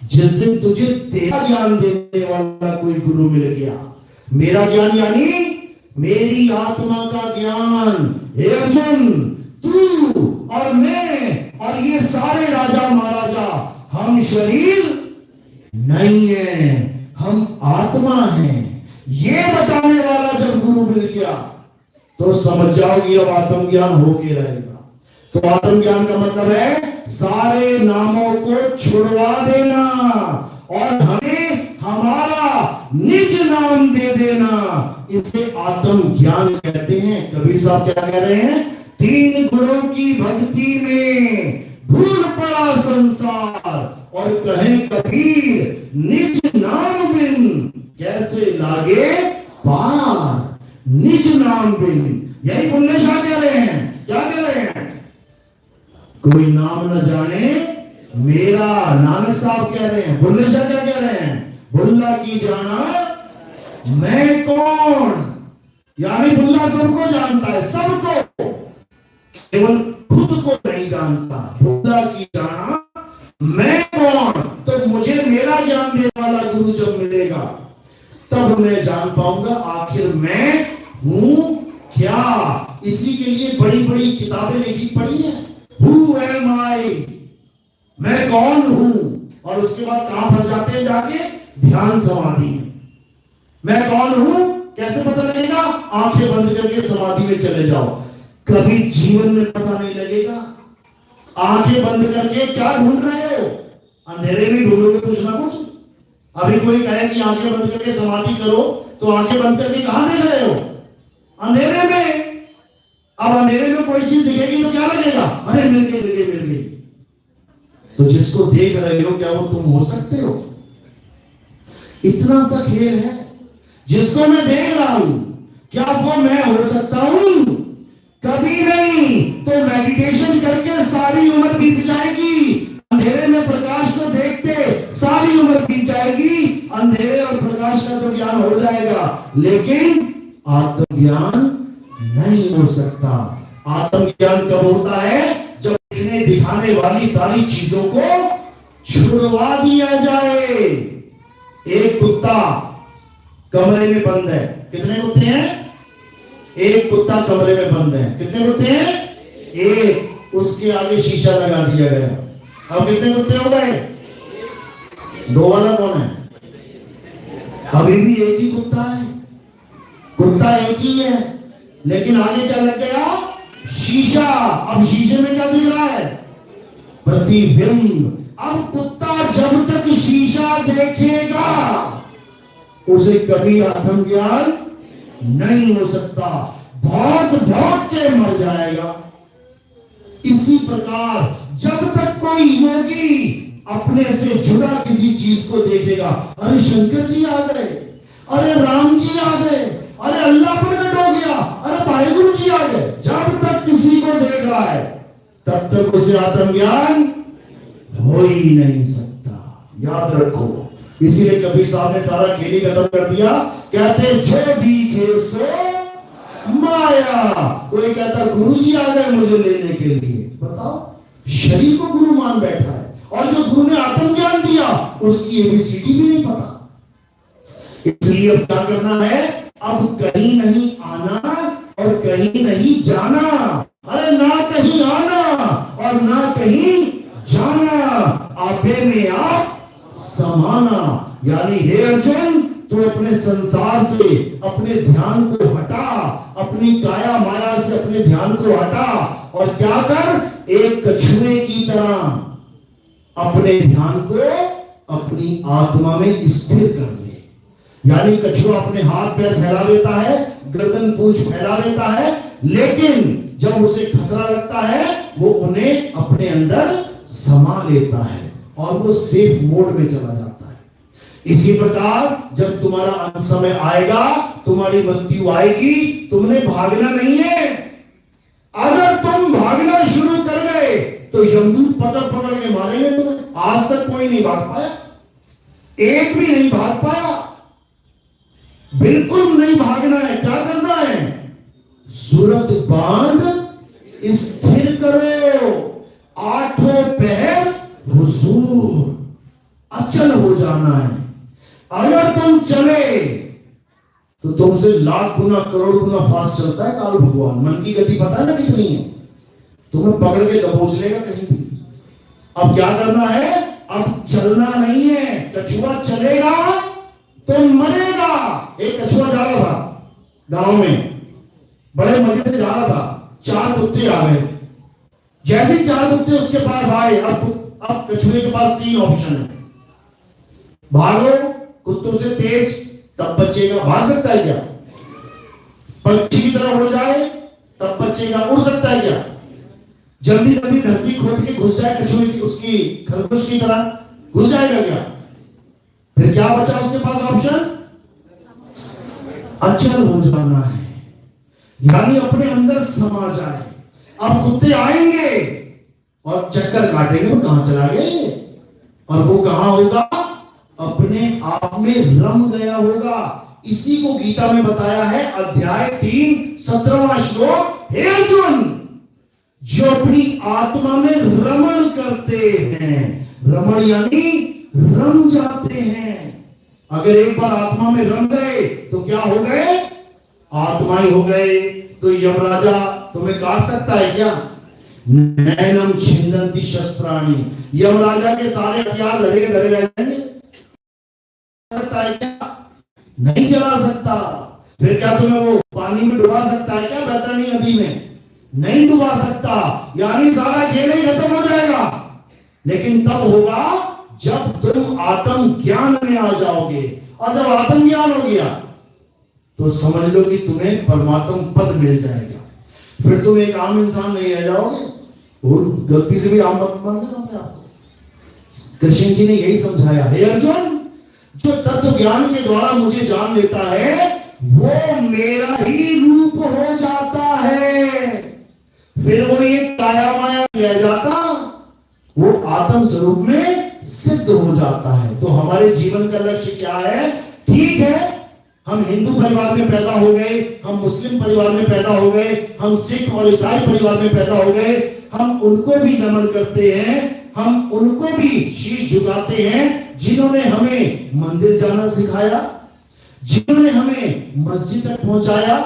जिस दिन तुझे तेरा ज्ञान देने वाला कोई गुरु मिल गया, मेरा ज्ञान यानी मेरी आत्मा का ज्ञान। हे अर्जुन, तू और मैं और ये सारे राजा महाराजा, हम शरीर नहीं है, हम आत्मा हैं। ये बताने वाला जब गुरु मिल गया तो समझ जाओगी अब आत्मज्ञान होके रहेगा। तो आत्मज्ञान का मतलब है सारे नामों को छुड़वा देना और हमें हमारा निज नाम दे देना। इसे आत्मज्ञान कहते हैं। कबीर साहब क्या कह रहे हैं? 3 गुणों की भक्ति में भूल पड़ा संसार, और कहे कबीर निज नाम बिन कैसे लागे पार। निज नाम बिन, यही बुल्ले शाह कह रहे हैं। क्या कह रहे हैं? कोई नाम न जाने मेरा, नानक साहब कह रहे हैं। बुल्ले शाह क्या कह रहे हैं? बुल्ला की जाना मैं कौन, यानी बुल्ला सबको जानता है, सबको, केवल खुद को नहीं जानता। बुल्ला की जाना मैं कौन, तो मुझे मेरा ज्ञान देने वाला गुरु जब मिलेगा तब मैं जान पाऊंगा आखिर मैं हूं क्या। इसी के लिए बड़ी बड़ी किताबें लिखी पड़ी हैं। Who am I? मैं कौन हूं? और उसके बाद कहां फंस जाते हैं? जाके ध्यान समाधि में। मैं कौन हूं कैसे पता लगेगा? आंखें बंद करके समाधि में चले जाओ, कभी जीवन में पता नहीं लगेगा। आंखें बंद करके क्या ढूंढ रहे हो? अंधेरे में ढूंढोगे कुछ ना कुछ। अभी कोई कहे कि आंखें बंद करके समाधि करो, तो आंखें बंद करके कहां देख रहे हो? अंधेरे में। अब अंधेरे में कोई चीज दिखेगी तो क्या लगेगा, अरे मिल गई मिल गई मिल गई। तो जिसको देख रहे हो क्या वो तुम हो सकते हो? इतना सा खेल है। जिसको मैं देख रहा हूं क्या वो मैं हो सकता हूं? कभी नहीं। तो मेडिटेशन करके सारी उम्र बीत जाएगी, अंधेरे में प्रकाश को देखते सारी उम्र बीत जाएगी। अंधेरे और प्रकाश का तो ज्ञान हो जाएगा, लेकिन आत्मज्ञान नहीं हो सकता। आत्मज्ञान कब होता है? जब दिखने दिखाने वाली सारी चीजों को छुड़वा दिया जाए। एक कुत्ता कमरे में बंद है, कितने कुत्ते हैं? एक कुत्ता कमरे में बंद है, कितने कुत्ते हैं? एक। उसके आगे शीशा लगा दिया गया, अब कितने कुत्ते हो गए? दो वाला कौन है? अभी भी एक ही कुत्ता है, कुत्ता एक ही है, लेकिन आगे क्या लग गया? शीशा। अब शीशे में क्या दिख रहा है? प्रतिबिंब। अब कुत्ता जब तक शीशा देखेगा उसे कभी आत्मज्ञान नहीं हो सकता, भौंक भौंक के मर जाएगा। इसी प्रकार जब तक कोई योगी अपने से जुड़ा किसी चीज को देखेगा, अरे शंकर जी आ गए, अरे राम जी आ गए, अरे अल्लाह प्रकट हो गया, अरे वाहिगुरु जी आ गए, जब तक किसी को देख रहा है तब तक उसे आत्मज्ञान हो ही नहीं सकता। याद रखो। इसीलिए कबीर साहब ने सारा खेल ही खत्म कर दिया। कहते जो दिखे सो माया। कोई कहता गुरु जी आ गए मुझे लेने के लिए, बताओ शरीर को गुरु मान बैठा है, और जो गुरु ने आत्मज्ञान दिया उसकी एबीसीडी भी नहीं पता। इसलिए अब क्या करना है? अब कहीं नहीं आना और कहीं नहीं जाना। अरे ना कहीं आना और ना कहीं जाना, आपे में आप समाना। यानी हे अर्जुन, तू अपने संसार से अपने ध्यान को हटा, अपनी काया माया से अपने ध्यान को हटा और क्या कर? एक कछुए की तरह अपने ध्यान को अपनी आत्मा में स्थिर कर ले। यानी कछुआ अपने हाथ पैर फैला देता है, गर्दन पूंछ फैला देता है, लेकिन जब उसे खतरा लगता है वो उन्हें अपने अंदर समा लेता है और वो सेफ मोड में चला जाता है। इसी प्रकार जब तुम्हारा अंत समय आएगा, तुम्हारी मृत्यु आएगी, तुमने भागना नहीं है। अगर तुम भागना शुरू कर गए तो यमदूत पकड़ पकड़ के मारेंगे तुम्हें। आज तक कोई नहीं भाग पाया, एक भी नहीं भाग पाया। बिल्कुल नहीं भागना है। क्या करना है? सूरत बांध स्थिर करो, आठों पैर हुजूर, अचल हो जाना है। अगर तुम चले तो तुमसे लाख गुना करोड़ गुना फास्ट चलता है काल भगवान। मन की गति पता है ना कितनी है? तुम्हें पकड़ के दबोच लेगा कहीं भी। अब क्या करना है? अब चलना नहीं है। कछुआ चलेगा तो मरेगा। एक कछुआ जा रहा था गांव में, बड़े मजे से जा रहा था, चार कुत्ते आ गए। जैसे ही चार कुत्ते उसके पास आए, अब कछुए के पास तीन ऑप्शन है। भागो कुत्तों से तेज, तब बचेगा। भाग सकता है क्या? पक्षी की तरह उड़ जाए तब बचेगा। उड़ सकता है क्या? जल्दी जल्दी धरती खोद के घुस जाए कछुए की, उसकी खरगोश की तरह घुस जाएगा क्या? फिर क्या बचा उसके पास ऑप्शन? अचल हो जाना है, यानी अपने अंदर समा जाए। अब कुत्ते आएंगे और चक्कर काटेंगे, वो कहां चला गए, और वो कहां होगा? अपने आप में रम गया होगा। इसी को गीता में बताया है, अध्याय 3 17वां श्लोक। हे अर्जुन, जो अपनी आत्मा में रमण करते हैं, रमण यानी रम जाते हैं। अगर एक बार आत्मा में रम गए तो क्या हो गए? आत्मा ही हो गए। तो यमराजा तुम्हें काट सकता है क्या? नैनम छिन्दन्ति शस्त्राणि। यमराजा के सारे हथियार धरे के धरे रह जाएंगे। सकता है क्या? नहीं जला सकता। फिर क्या तुम्हें वो पानी में डुबा सकता है क्या? बैतरणी नदी में नहीं डुबा सकता। यानी सारा खेल ही खत्म हो जाएगा। लेकिन तब होगा जब तुम आत्म ज्ञान में आ जाओगे, और जब आत्म ज्ञान हो गया तो समझ लो कि तुम्हें परमात्मा पद मिल जाएगा। फिर तुम एक आम इंसान नहीं रह जाओगे, और गलती से भी आम मत मान लेना अपने आप को। कृष्ण जी ने यही समझाया, हे अर्जुन, जो तत्व ज्ञान के द्वारा मुझे जान लेता है वो मेरा ही रूप हो जाता है, फिर वो ये काया माया रह जाता, वो आत्म स्वरूप में सिद्ध हो जाता है। तो हमारे जीवन का लक्ष्य क्या है? ठीक है, हम हिंदू परिवार में पैदा हो गए, हम मुस्लिम परिवार में पैदा हो गए, हम सिख और ईसाई परिवार में पैदा हो गए, हम उनको भी नमन करते हैं, हम उनको भी शीश झुकाते हैं जिन्होंने हमें मंदिर जाना सिखाया, जिन्होंने हमें मस्जिद तक पहुंचाया,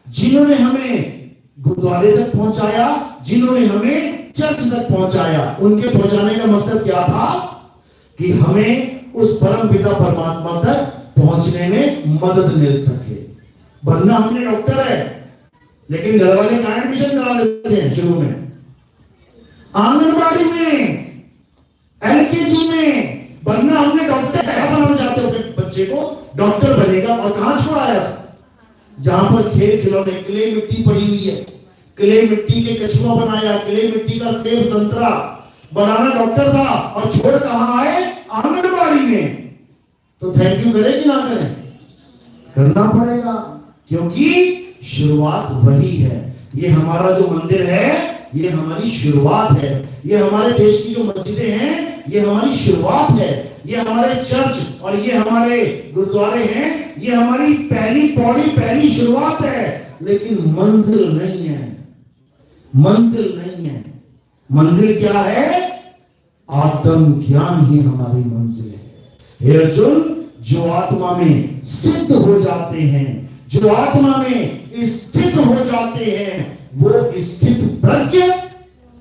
जिन्होंने हमें गुरुद्वारे तक पहुंचाया, जिन्होंने हमें चर्च तक पहुंचाया। उनके पहुंचाने का मकसद क्या था? कि हमें उस परम पिता परमात्मा तक पहुंचने में मदद मिल सके। वरना हमने डॉक्टर है, लेकिन घर वाले कहां एडमिशन करा देते हैं शुरू में, आंगनबाड़ी में, एलकेजी में। वरना हमने डॉक्टर क्या बनाना चाहते हो अपने बच्चे को, डॉक्टर बनेगा, और कहां छोड़ाया? जहां पर खेल खिलौने, क्ले मिट्टी पड़ी हुई है, क्ले मिट्टी के कछुआ बनाया, क्ले मिट्टी का सेब संतरा बनाना डॉक्टर था, और छोड़ कहां आए? आंगनबाड़ी में। तो थैंक यू करें कि ना करें? करना पड़ेगा, क्योंकि शुरुआत वही है। ये हमारा जो मंदिर है ये हमारी शुरुआत है, ये हमारे देश की जो मस्जिदें हैं ये हमारी शुरुआत है, ये हमारे चर्च और ये हमारे गुरुद्वारे हैं, ये हमारी पहली पौड़ी, पहली शुरुआत है। लेकिन मंजिल नहीं है, मंजिल नहीं है। मंजिल क्या है? आत्म ज्ञान ही हमारी मंजिल है। हे अर्जुन, जो आत्मा में सिद्ध हो जाते हैं, जो आत्मा में स्थित हो जाते हैं, वो स्थित प्रज्ञ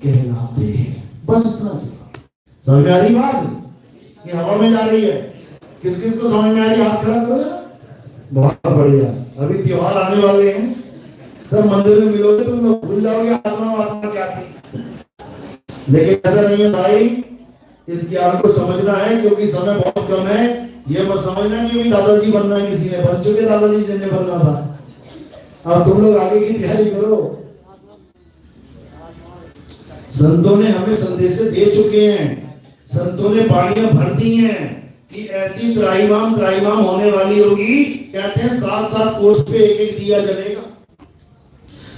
कहलाते हैं। बस इतना सा समझ में आ रही बात? ये हवा में जा रही है। किस किस को समझ में आ रही? हाथ खड़ा करो। बहुत बढ़िया। अभी त्योहार आने वाले हैं, सब मंदिर में मिलोगे तुम लोग, भूल जाओगे आत्मा क्या थी। लेकिन ऐसा नहीं है भाई, इस ज्ञान को समझना है, क्योंकि समय बहुत कम है। ये मत समझना कि अभी दादाजी बनना है, किसी ने बन चुके दादाजी जिन्हें बनना था। अब तुम लोग आगे की तैयारी करो। संतों ने हमें संदेश दे चुके हैं, संतों ने बाणियां भर दी हैं कि ऐसी त्राईमाम होने वाली होगी। कहते हैं 7-7 कोस पे एक दिया जलेगा।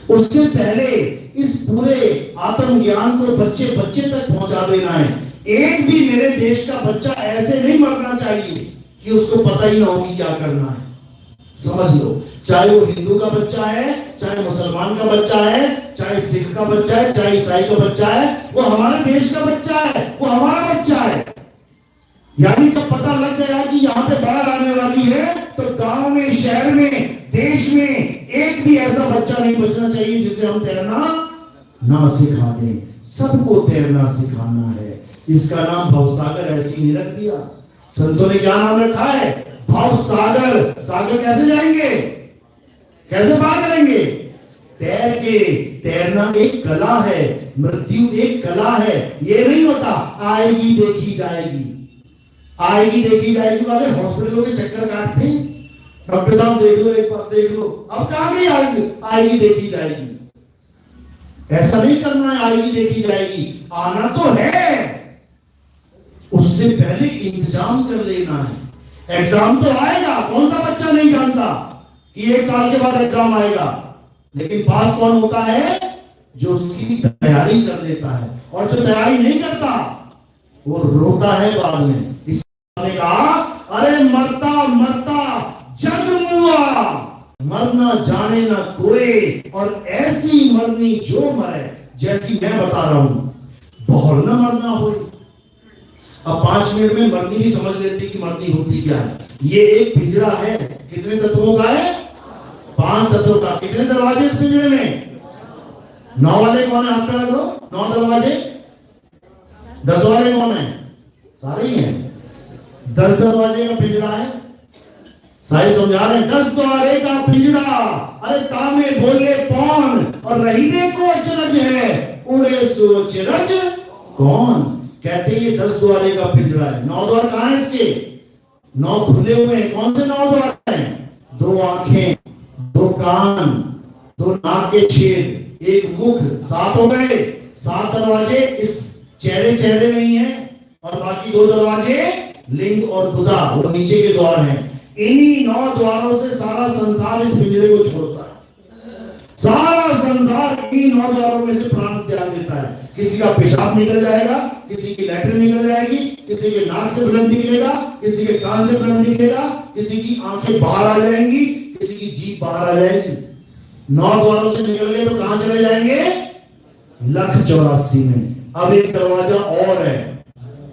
उससे पहले इस पूरे आत्म ज्ञान को बच्चे तक पहुंचा देना है। एक भी मेरे देश का बच्चा ऐसे नहीं मरना चाहिए कि उसको पता ही ना हो कि क्या करना है। समझ लो, चाहे वो हिंदू का बच्चा है, चाहे मुसलमान का बच्चा है, चाहे सिख का बच्चा है, चाहे ईसाई का बच्चा है, वो हमारे देश का बच्चा है, वो हमारा बच्चा है। यानी जब पता लग गया कि यहाँ पे बाढ़ आने वाली है, तो गांव में, शहर में, देश में एक भी ऐसा बच्चा नहीं बचना चाहिए जिसे हम तैरना ना सिखा दें। सबको तैरना सिखाना है। इसका नाम भवसागर ऐसी नहीं रख दिया। संतों ने क्या नाम रखा है? भवसागर। सागर कैसे जाएंगे? कैसे पार करेंगे? तैर के। तैरना एक कला है, मृत्यु एक कला है। ये नहीं होता आएगी देखी जाएगी, आएगी देखी जाएगी वाले हॉस्पिटलों के चक्कर काटते हैं। डॉक्टर साहब देख लो, एक बार देख लो, अब कहां गई आएगी? आएगी देखी जाएगी। ऐसा नहीं करना है आएगी देखी जाएगी। आना तो है, उससे पहले इंतजाम कर लेना है। एग्जाम तो आएगा, कौन सा बच्चा नहीं जानता कि 1 साल के बाद एग्जाम आएगा। लेकिन पास कौन होता है? जो उसकी तैयारी कर लेता है। और जो तैयारी नहीं करता वो रोता है बाद में। इसने कहा, अरे मरता मरता जग मुआ, मरना जाने ना कोई, और ऐसी मरनी जो मरे, जैसी मैं बता रहा हूं, बहुत ना मरना हो। अब 5 मिनट में मरनी भी समझ लेती कि मरनी होती क्या है। ये एक पिंजरा है, कितने तत्वों का है? 5 तत्वों का। कितने दरवाजे इस पिंजरे में? 9 वाले कौन है? हाथ पे करो। 9 दरवाजे। 10 वाले कौन है? सारे ही हैं। 10 दरवाजे का पिंजरा है। साहिब समझा रहे हैं, 10 द्वारे का पिंजरा। अरे तामे बोले कौन, और रहने को अचरज है, उड़े सोच रज कौन। कहते ये 10 द्वारे का पिंजरा है। 9 द्वार कहां है इसके? 9 खुले हुए हैं। कौन से 9 द्वार हैं? 2 आंखें, 2 कान, तो नाक के छेद, एक मुख, 7 हो गए। 7 दरवाजे इस चेहरे चेहरे में ही हैं और बाकी 2 दरवाजे लिंग और गुदा, वो नीचे के द्वार हैं। इन्हीं 9 द्वारों से सारा संसार इस पिंजरे को छोड़ता है। सारा संसार इन्हीं 9 द्वारों में से प्राण त्याग देता है। किसी का पेशाब निकल जाएगा, किसी की लैट्रिन निकल जाएगी, किसी के नाक से ब्लड निकलेगा, किसी के कान से ब्लड निकलेगा, किसी की आंखें बाहर आ जाएंगी, किसी की जीभ बाहर आ जाएगी। 9 द्वारों से निकल गए तो कहां चले जाएंगे? 1,84 में। अब एक दरवाजा और है,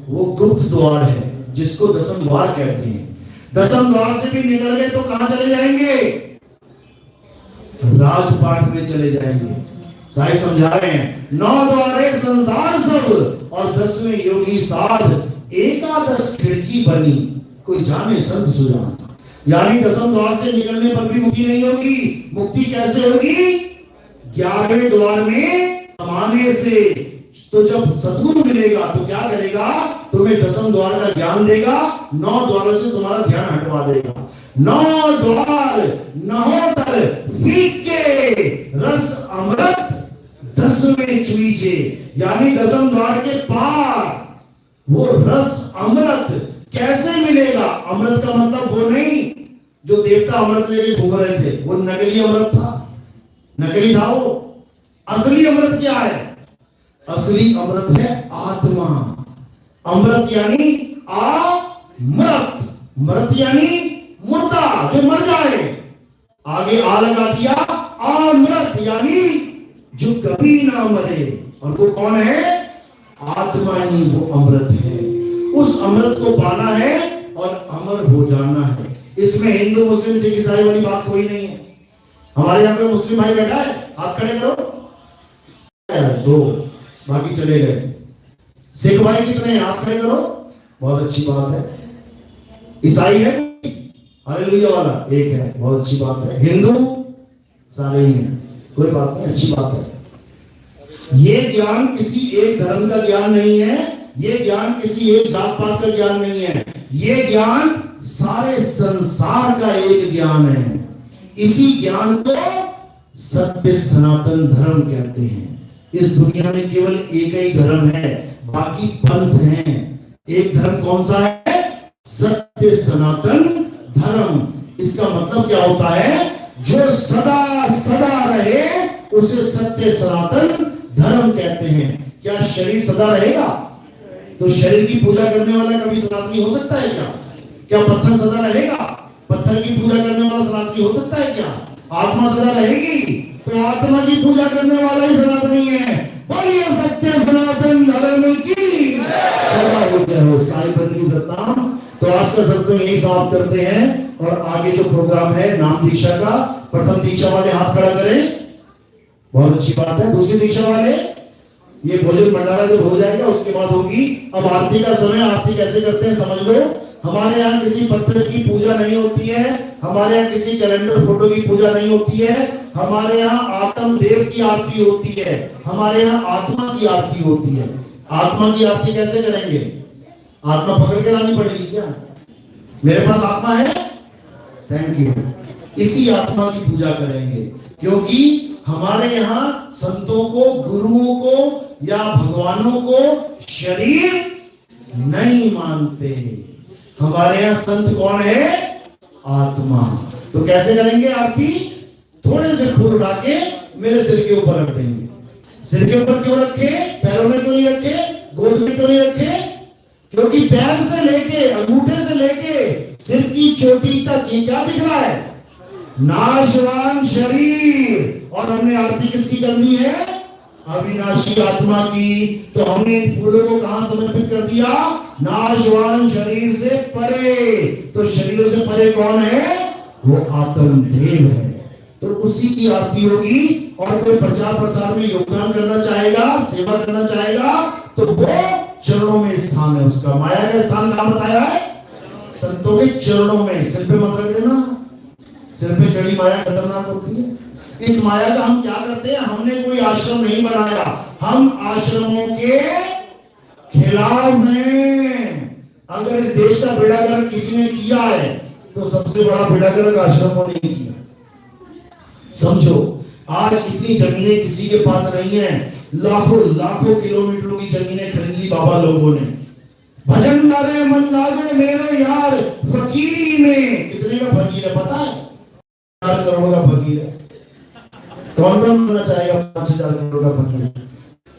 वो गुप्त द्वार है जिसको दशम द्वार कहते हैं। दशम द्वार से भी निकल गए तो कहां चले जाएंगे? राजपाट में चले जाएंगे। साईं समझा रहे हैं 9 द्वारे संसार सब और 10वें योगी साध, एकादश खिड़की बनी कोई जाने संत सुजान। यानी दशम द्वार से निकलने पर भी मुक्ति नहीं होगी। मुक्ति कैसे होगी? 11वें द्वार में समाने से। तो जब सद्गुरु मिलेगा तो क्या करेगा? तुम्हें दशम द्वार का ज्ञान देगा, 9 द्वारों से तुम्हारा ध्यान हटवा देगा। 9 द्वार नहोतर फीके रस अमृत 10वें चुईजे। यानी दशम द्वार के पार वो रस अमृत कैसे मिलेगा? अमृत का मतलब वो नहीं जो देवता अमृत लेके घूम रहे थे, वो नकली अमृत था, नकली था वो। असली अमृत क्या है? असली अमृत है आत्मा। अमृत यानी अमृत, मृत यानी मुर्दा जो मर जाए। आगे आ लगा दिया, अमृत यानी जो कभी ना मरे। और वो कौन है? आत्मा ही वो अमृत है। उस अमृत को पाना है और अमर हो जाना है। इसमें हिंदू मुस्लिम सिख ईसाई वाली बात कोई नहीं है। हमारे यहाँ पे मुस्लिम भाई बैठा है, हाथ खड़े करो। 2, बाकी चले गए। सिख भाई कितने हैं? हाथ खड़े करो। बहुत अच्छी बात है। ईसाई है हालेलुया वाला? एक है, बहुत अच्छी बात है। हिंदू सारे ही हैं, कोई बात नहीं, अच्छी बात है। ये ज्ञान किसी एक धर्म का ज्ञान नहीं है, ये ज्ञान किसी एक जात पात का ज्ञान नहीं है, ये ज्ञान सारे संसार का एक ज्ञान है। इसी ज्ञान को सत्य सनातन धर्म कहते हैं। इस दुनिया में केवल एक ही धर्म है, बाकी पंथ हैं। एक धर्म कौन सा है? सत्य सनातन धर्म। इसका मतलब क्या होता है? जो सदा सदा रहे उसे सत्य सनातन धर्म कहते हैं। क्या शरीर सदा रहेगा? तो शरीर की पूजा करने वाला कभी सनातनी हो सकता है क्या? क्या पत्थर सदा रहेगा? पत्थर की पूजा करने वाला सनातनी हो सकता है क्या? आत्मा सदा रहेगी तो आत्मा की पूजा करने वाला ही सनातनी है। बोलिए सत्य सनातन धर्म की सदा हो जय हो। साईं बंधु सतनाम। तो आज का सत्संग यही समाप्त करते हैं और आगे जो प्रोग्राम है नाम दीक्षा का, प्रथम दीक्षा वाले हाथ खड़ा करें, बहुत अच्छी बात है। दूसरी दीक्षा वाले ये भोजन भंडारा जब हो जाएगा उसके बाद होगी। अब आरती का समय, आरती कैसे करते हैं समझ लो। हमारे यहाँ किसी पत्थर की पूजा नहीं होती है, हमारे यहाँ किसी कैलेंडर फोटो की पूजा नहीं होती है, हमारे यहाँ आत्म देव की आरती होती है, हमारे यहाँ आत्मा की आरती होती है। आत्मा की आरती कैसे करेंगे? आत्मा पकड़ के लानी पड़ेगी क्या? मेरे पास आत्मा है, थैंक यू। इसी आत्मा की पूजा करेंगे क्योंकि हमारे यहाँ संतों को, गुरुओं को या भगवानों को शरीर नहीं मानते। हमारे यहाँ संत कौन है? आत्मा। तो कैसे करेंगे आरती? थोड़े से फूल उठा के मेरे सिर के ऊपर रख देंगे। सिर के ऊपर क्यों रखे? पैरों में क्यों नहीं रखे? गोद में क्यों नहीं रखे? क्योंकि पैर से लेके, अंगूठे से लेके सिर की चोटी तक ये क्या दिख रहा है? नाशवान शरीर। और हमने आरती किसकी करनी है? अविनाशी आत्मा की। तो हमने इन फूलों को कहां समर्पित कर दिया? नाशवान शरीर से परे। तो शरीर से परे कौन है? वो आत्म देव है। तो उसी की आरती होगी। और कोई प्रचार प्रसार में योगदान करना चाहेगा, सेवा करना चाहेगा, तो वो चरणों में स्थान है उसका। माया का स्थान कहां बताया है? संतों के चरणों में। सिर पे मत रख देना, सिर पे चढ़ी माया खतरनाक होती है। इस माया का हम क्या करते हैं? हमने कोई आश्रम नहीं बनाया, हम आश्रमों के खिलाफ हैं। अगर इस देश का बेड़ा गर्क किसी ने किया है तो सबसे बड़ा बेड़ा गर्क आश्रमों ने किया। समझो, आज इतनी जमीनें किसी के पास नहीं है, लाखों लाखों किलोमीटरों की जमीनें खरीद ली बाबा लोगों ने। भजन गाने मन लागे मेरे यार फकीरी में। कितने का फकीर है पता है? 4 करोड़ का फकीर है। कौन कौन बनना चाहेगा 5,000 करोड़ का फकीर?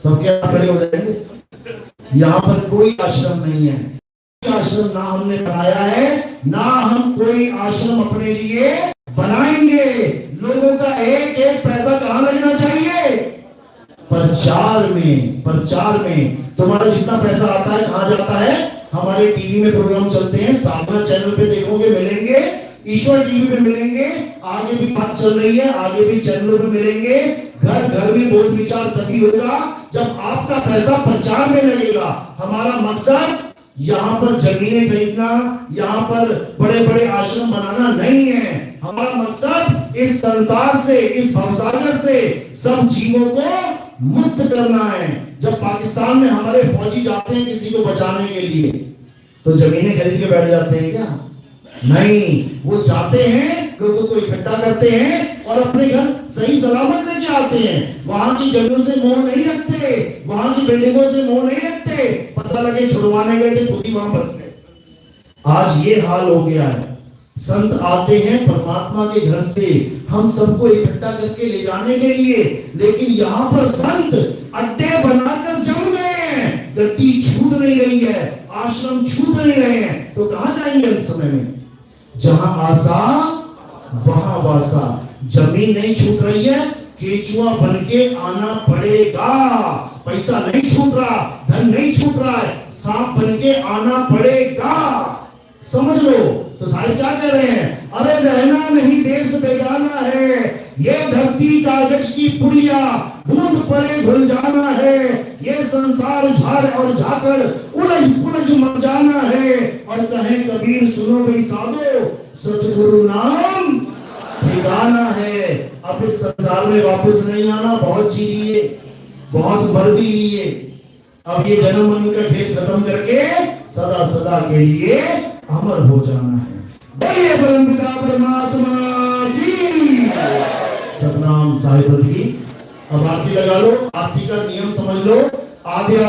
सबके यहाँ खड़े हो जाएंगे। यहाँ पर कोई आश्रम नहीं है, आश्रम ना हमने बनाया है, ना हम कोई आश्रम अपने लिए बनाएंगे। लोगों का एक एक पैसा कहां लगना चाहिए? प्रचार में। प्रचार में तुम्हारा जितना पैसा आता है कहां जाता है? हमारे टीवी में प्रोग्राम चलते हैं, साधना चैनल पे देखोगे मिलेंगे, ईश्वर टीवी पे मिलेंगे, आगे भी बात चल रही है, आगे भी चैनलों पे मिलेंगे। घर घर में बोध विचार तभी होगा जब आपका पैसा प्रचार में लगेगा। हमारा मकसद यहाँ पर जमीनें खरीदना, यहाँ पर बड़े बड़े आश्रम बनाना नहीं है। हमारा मकसद इस संसार से, इस भवसागर से सब जीवों को मुक्त करना है। जब पाकिस्तान में हमारे फौजी जाते हैं किसी को बचाने के लिए, तो जमीनें खरीद के बैठ जाते हैं क्या? नहीं, वो जाते हैं, लोगों को इकट्ठा करते हैं और अपने घर सही सलामत लेके आते हैं। वहां की जमीनों से मोह नहीं रखते, वहां की बिल्डिंगों से मोह नहीं रखते। पता लगे छुड़वाने गए थे, खुद ही वहां बस गए। आज ये हाल हो गया है। संत आते हैं परमात्मा के घर से हम सबको इकट्ठा करके ले जाने के लिए, लेकिन यहाँ पर संत अड्डे बनाकर जम गए हैं। गति छूट नहीं रही है, आश्रम छूट नहीं रहे हैं, तो कहां जाएंगे इस समय में? जहां आशा वहां वासा। जमीन नहीं छूट रही है, केचुआ बनके आना पड़ेगा। पैसा नहीं छूट रहा, धन नहीं छूट रहा है, सांप बनके आना पड़ेगा। समझ लो। तो साहब क्या कह रहे हैं? अरे रहना नहीं देश बेगाना है, ये धरती कागज की पुड़िया, बूंद पड़े घुल जाना है, ये संसार झाड़ और झाकड़ उलझ पुलझ मर जाना है। और कहे कबीर सुनो भाई साधो, सतगुरु नाम ठिकाना है। अब इस संसार में वापस नहीं आना। बहुत जी लिए, बहुत मर भी लिए। अब ये जन्म मन का खेल खत्म करके सदा सदा के लिए अमर हो जाना है। बोलिए परमपिता परमात्मा की सतनाम साहिब की। अब आरती लगा लो। आरती का नियम समझ लो। आधे